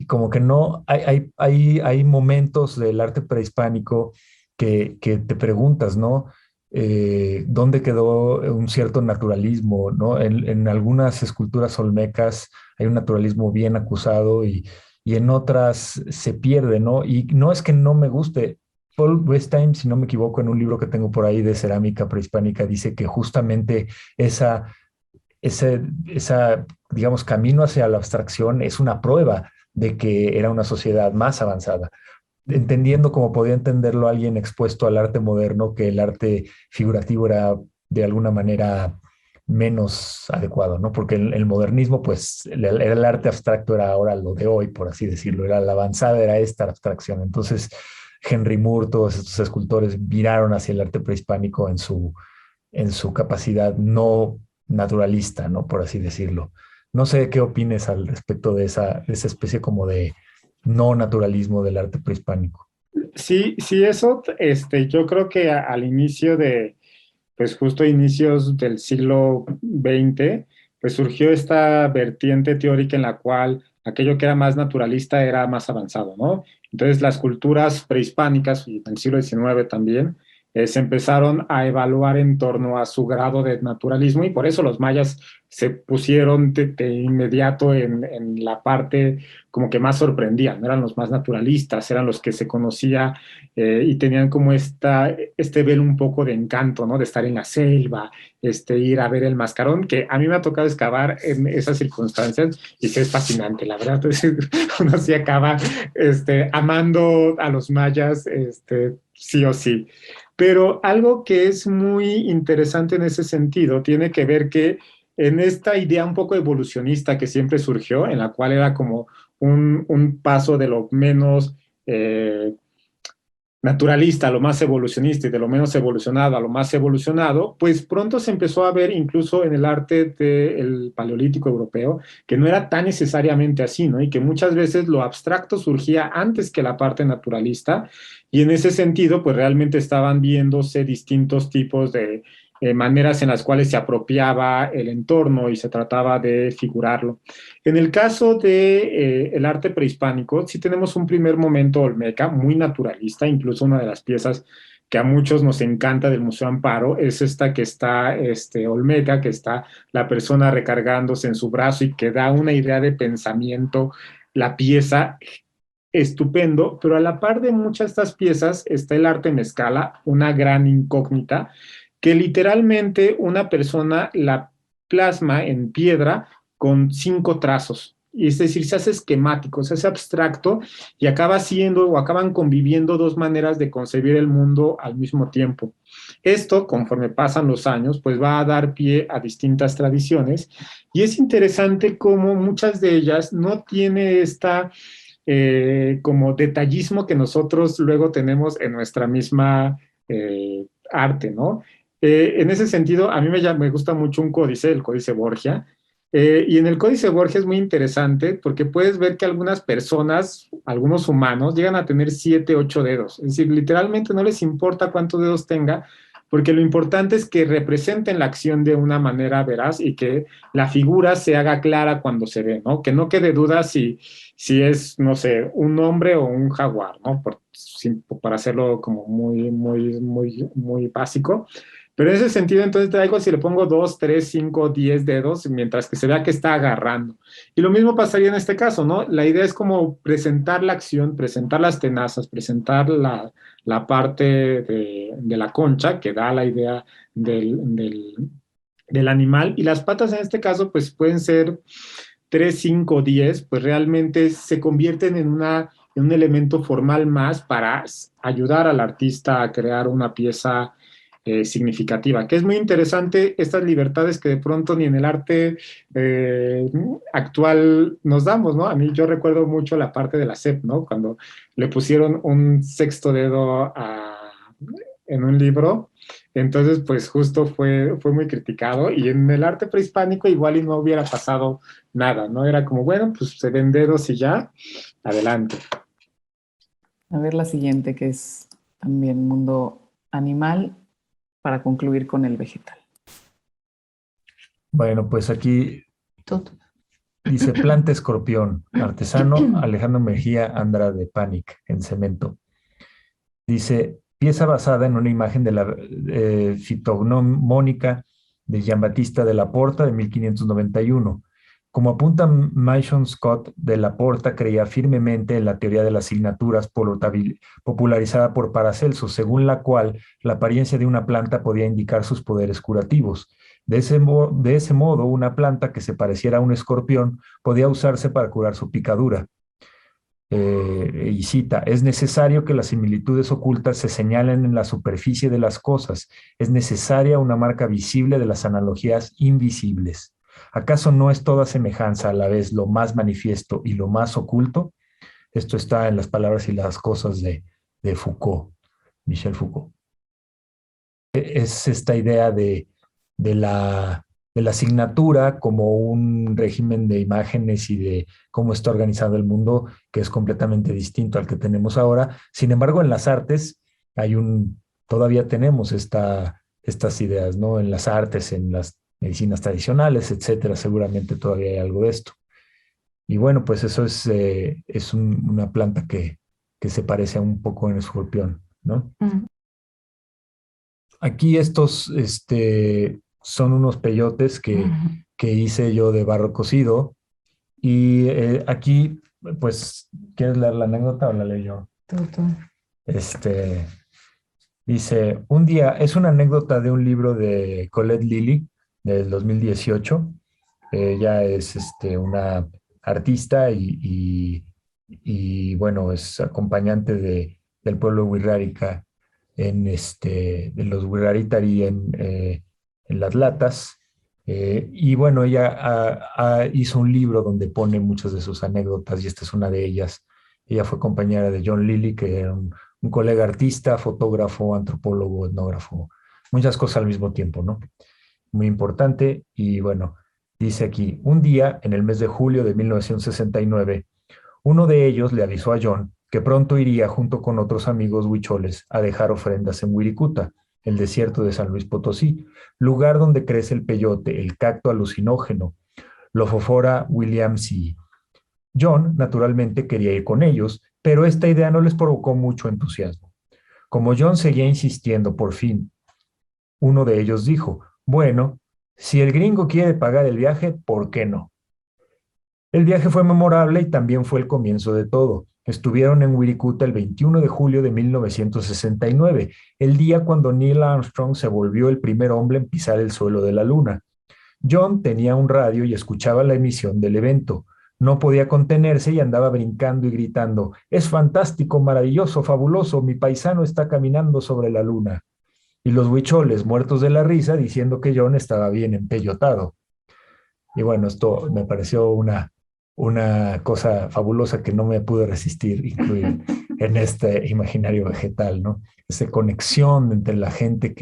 como que no, hay momentos del arte prehispánico que te preguntas, ¿no? ¿Dónde quedó un cierto naturalismo, ¿no? En algunas esculturas olmecas hay un naturalismo bien acusado y en otras se pierde, ¿no? Y no es que no me guste. Paul Westheim, si no me equivoco, en un libro que tengo por ahí de cerámica prehispánica, dice que justamente esa, digamos, camino hacia la abstracción es una prueba de que era una sociedad más avanzada, entendiendo como podía entenderlo alguien expuesto al arte moderno, que el arte figurativo era de alguna manera menos adecuado, ¿no? Porque el modernismo, pues, era el arte abstracto, era ahora lo de hoy, por así decirlo, era la avanzada, era esta abstracción. Entonces, Henry Moore, todos estos escultores viraron hacia el arte prehispánico en su capacidad no naturalista, ¿no? Por así decirlo. No sé qué opines al respecto de esa especie como de no naturalismo del arte prehispánico. Sí, sí, eso, yo creo que al inicio pues justo a inicios del siglo XX, pues surgió esta vertiente teórica en la cual aquello que era más naturalista era más avanzado, ¿no? Entonces las culturas prehispánicas y en el siglo XIX también, se empezaron a evaluar en torno a su grado de naturalismo y por eso los mayas se pusieron de inmediato en la parte como que más sorprendían, eran los más naturalistas, eran los que se conocía y tenían como este velo un poco de encanto, ¿no? De estar en la selva, ir a ver el mascarón, que a mí me ha tocado excavar en esas circunstancias y que es fascinante, la verdad. Uno sí acaba amando a los mayas, sí o sí. Pero algo que es muy interesante en ese sentido tiene que ver que en esta idea un poco evolucionista que siempre surgió, en la cual era como un paso de lo menos naturalista a lo más evolucionista y de lo menos evolucionado a lo más evolucionado, pues pronto se empezó a ver incluso en el arte del paleolítico europeo que no era tan necesariamente así, ¿no? Y que muchas veces lo abstracto surgía antes que la parte naturalista y en ese sentido pues realmente estaban viéndose distintos tipos de maneras en las cuales se apropiaba el entorno y se trataba de figurarlo. En el caso de el arte prehispánico, sí tenemos un primer momento olmeca muy naturalista, incluso una de las piezas que a muchos nos encanta del Museo Amparo es esta que está olmeca, que está la persona recargándose en su brazo y que da una idea de pensamiento, la pieza estupendo, pero a la par de muchas de estas piezas está el arte mezcala, una gran incógnita, que literalmente una persona la plasma en piedra con 5 trazos. Y es decir, se hace esquemático, se hace abstracto y acaba siendo o acaban conviviendo dos maneras de concebir el mundo al mismo tiempo. Esto, conforme pasan los años, pues va a dar pie a distintas tradiciones y es interesante cómo muchas de ellas no tiene esta como detallismo que nosotros luego tenemos en nuestra misma arte, ¿no? En ese sentido, a mí me gusta mucho un códice, el Códice Borgia, y en el Códice Borgia es muy interesante porque puedes ver que algunas personas, algunos humanos, llegan a tener 7, 8 dedos. Es decir, literalmente no les importa cuántos dedos tenga, porque lo importante es que representen la acción de una manera veraz y que la figura se haga clara cuando se ve, ¿no? Que no quede duda si es, no sé, un hombre o un jaguar, ¿no? Para hacerlo como muy básico. Pero en ese sentido, entonces traigo si le pongo 2, 3, 5, 10 dedos, mientras que se vea que está agarrando. Y lo mismo pasaría en este caso, ¿no? La idea es como presentar la acción, presentar las tenazas, presentar la parte de la concha que da la idea del animal. Y las patas en este caso, pues pueden ser 3, 5, 10, pues realmente se convierten en un elemento formal más para ayudar al artista a crear una pieza significativa, que es muy interesante estas libertades que de pronto ni en el arte actual nos damos, ¿no? A mí yo recuerdo mucho la parte de la SEP, ¿no? Cuando le pusieron un sexto dedo en un libro, entonces pues justo fue muy criticado y en el arte prehispánico igual y no hubiera pasado nada, ¿no? Era como, bueno, pues se ven dedos y ya, adelante. A ver la siguiente, que es también mundo animal, para concluir con el vegetal. Bueno, pues aquí Todo. dice planta escorpión, artesano Alejandro Mejía Andra de Panic, en cemento. Dice, pieza basada en una imagen de la fitognomónica de Jean-Baptiste de la Porta de 1591. Como apunta Mason Scott, de la Porta creía firmemente en la teoría de las signaturas popularizada por Paracelso, según la cual la apariencia de una planta podía indicar sus poderes curativos. De ese modo, una planta que se pareciera a un escorpión podía usarse para curar su picadura. Y cita, es necesario que las similitudes ocultas se señalen en la superficie de las cosas. Es necesaria una marca visible de las analogías invisibles. ¿Acaso no es toda semejanza a la vez lo más manifiesto y lo más oculto? Esto está en Las palabras y las cosas de Foucault, Michel Foucault. Es esta idea de la asignatura como un régimen de imágenes y de cómo está organizado el mundo que es completamente distinto al que tenemos ahora. Sin embargo, en las artes todavía tenemos estas ideas, ¿no? En las artes, en las medicinas tradicionales, etcétera, seguramente todavía hay algo de esto. Y bueno, pues eso es una planta que se parece a un poco en escorpión, ¿no? aquí estos son unos peyotes que hice yo de barro cocido. Y aquí, pues, ¿quieres leer la anécdota o la leo yo? Tú. Este, dice, un día, es una anécdota de un libro de Colette Lilly del 2018. Ella es una artista y, bueno, es acompañante del pueblo wixárika de los Wixáritarí en Las Latas. Y bueno, ella hizo un libro donde pone muchas de sus anécdotas y esta es una de ellas. Ella fue compañera de John Lilly, que era un colega artista, fotógrafo, antropólogo, etnógrafo, muchas cosas al mismo tiempo, ¿no? Muy importante. Y bueno, dice aquí, un día en el mes de julio de 1969, uno de ellos le avisó a John que pronto iría junto con otros amigos huicholes a dejar ofrendas en Wirikuta, el desierto de San Luis Potosí, lugar donde crece el peyote, el cacto alucinógeno, Lophophora williamsii. John, naturalmente, quería ir con ellos, pero esta idea no les provocó mucho entusiasmo. Como John seguía insistiendo, por fin, uno de ellos dijo, bueno, si el gringo quiere pagar el viaje, ¿por qué no? El viaje fue memorable y también fue el comienzo de todo. Estuvieron en Wirikuta el 21 de julio de 1969, el día cuando Neil Armstrong se volvió el primer hombre en pisar el suelo de la Luna. John tenía un radio y escuchaba la emisión del evento. No podía contenerse y andaba brincando y gritando, es fantástico, maravilloso, fabuloso, mi paisano está caminando sobre la Luna. Y los huicholes, muertos de la risa, diciendo que John estaba bien empeyotado. Y bueno, esto me pareció una cosa fabulosa que no me pude resistir incluir en este imaginario vegetal, ¿no? Esa conexión entre la gente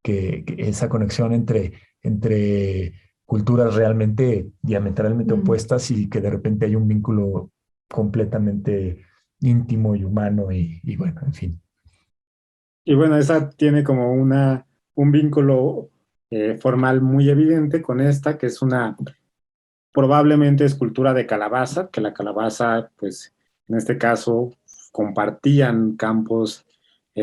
esa conexión entre culturas realmente diametralmente opuestas y que de repente hay un vínculo completamente íntimo y humano y bueno, en fin. Y bueno, esa tiene como un vínculo formal muy evidente con esta, que es una probablemente escultura de calabaza, que la calabaza, pues en este caso, compartían campos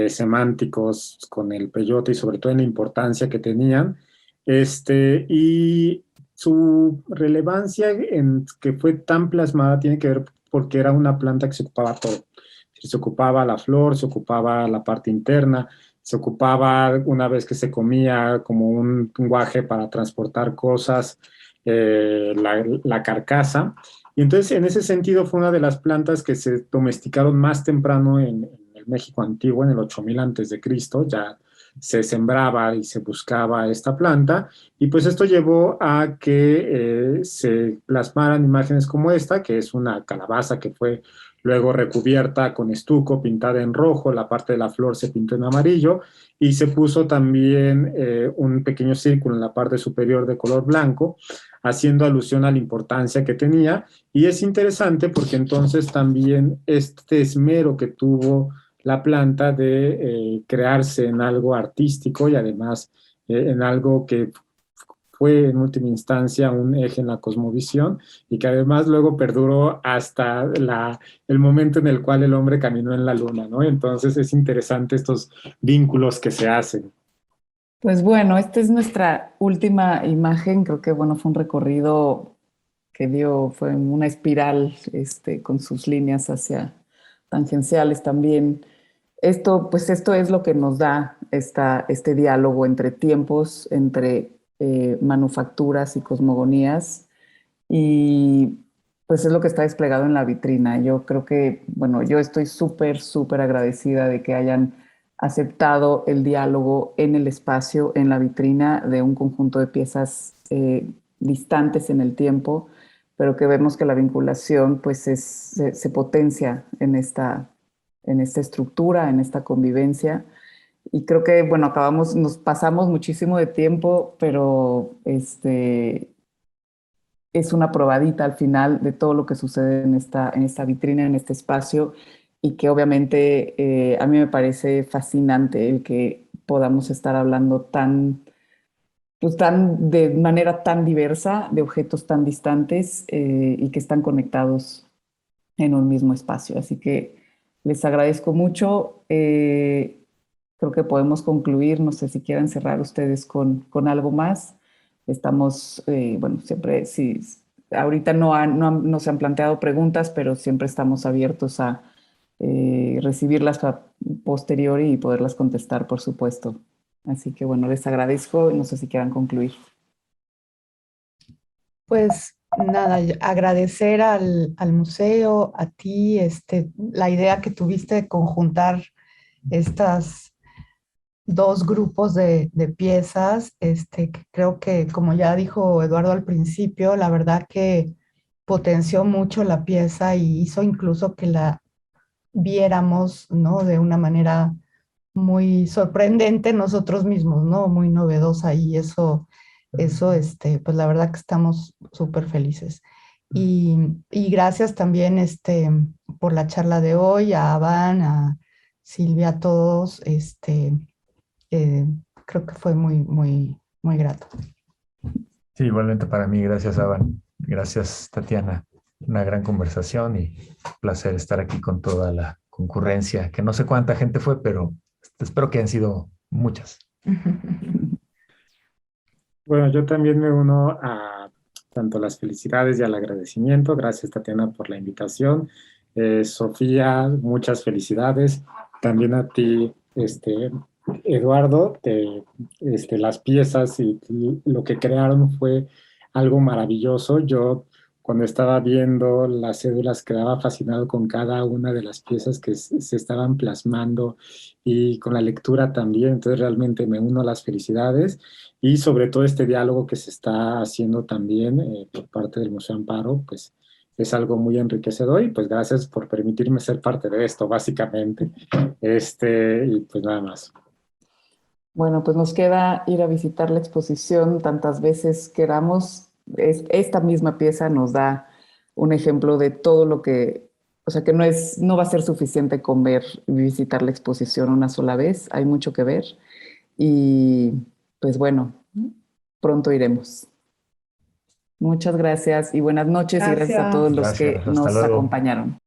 semánticos con el peyote y sobre todo en la importancia que tenían. Y su relevancia en que fue tan plasmada tiene que ver porque era una planta que se ocupaba todo. Se ocupaba la flor, se ocupaba la parte interna, se ocupaba una vez que se comía como un guaje para transportar cosas, la carcasa. Y entonces, en ese sentido, fue una de las plantas que se domesticaron más temprano en el México antiguo, en el 8000 antes de Cristo, ya se sembraba y se buscaba esta planta, y pues esto llevó a que se plasmaran imágenes como esta, que es una calabaza que fue luego recubierta con estuco, pintada en rojo, la parte de la flor se pintó en amarillo, y se puso también un pequeño círculo en la parte superior de color blanco, haciendo alusión a la importancia que tenía. Y es interesante porque entonces también este esmero que tuvo la planta de crearse en algo artístico y además en algo que fue en última instancia un eje en la cosmovisión y que además luego perduró hasta el momento en el cual el hombre caminó en la luna, ¿no? Entonces es interesante estos vínculos que se hacen. Pues bueno, esta es nuestra última imagen. Creo que bueno, fue un recorrido que fue una espiral, con sus líneas hacia tangenciales también. Esto es lo que nos da este diálogo entre tiempos, entre manufacturas y cosmogonías, y pues es lo que está desplegado en la vitrina. Yo creo que, bueno, yo estoy súper agradecida de que hayan aceptado el diálogo en el espacio, en la vitrina de un conjunto de piezas distantes en el tiempo, pero que vemos que la vinculación pues se potencia en esta estructura, en esta convivencia. Y creo que, bueno, nos pasamos muchísimo de tiempo, pero es una probadita al final de todo lo que sucede en esta vitrina, en este espacio, y que obviamente a mí me parece fascinante el que podamos estar hablando de manera tan diversa, de objetos tan distantes y que están conectados en un mismo espacio. Así que les agradezco mucho. creo que podemos concluir. No sé si quieran cerrar ustedes con algo más. Estamos, bueno, siempre, sí, ahorita no se han planteado preguntas, pero siempre estamos abiertos a recibirlas a posteriori y poderlas contestar, por supuesto. Así que bueno, les agradezco. No sé si quieran concluir. Pues nada, agradecer al museo, a ti, la idea que tuviste de conjuntar estas dos grupos de piezas, que creo que, como ya dijo Eduardo al principio, la verdad que potenció mucho la pieza y hizo incluso que la viéramos, ¿no? De una manera muy sorprendente nosotros mismos, ¿no? Muy novedosa y eso, pues la verdad que estamos súper felices. Y gracias también, por la charla de hoy, a Avan, a Silvia, a todos, eh, creo que fue muy, muy, muy grato. Sí, igualmente para mí, gracias, Avan. Gracias, Tatiana. Una gran conversación y placer estar aquí con toda la concurrencia, que no sé cuánta gente fue, pero espero que hayan sido muchas. Bueno, yo también me uno a tanto las felicidades y al agradecimiento. Gracias, Tatiana, por la invitación. Sofía, muchas felicidades. También a ti, Eduardo, las piezas y lo que crearon fue algo maravilloso. Yo, cuando estaba viendo las cédulas, quedaba fascinado con cada una de las piezas que se estaban plasmando y con la lectura también. Entonces, realmente me uno a las felicidades y sobre todo este diálogo que se está haciendo también por parte del Museo Amparo, pues es algo muy enriquecedor y pues gracias por permitirme ser parte de esto, básicamente. Y pues nada más. Bueno, pues nos queda ir a visitar la exposición tantas veces queramos. Esta misma pieza nos da un ejemplo de todo lo que, o sea, que no va a ser suficiente con ver y visitar la exposición una sola vez. Hay mucho que ver y pues bueno, pronto iremos. Muchas gracias y buenas noches y gracias a todos Gracias. los que Gracias, hasta nos luego. acompañaron.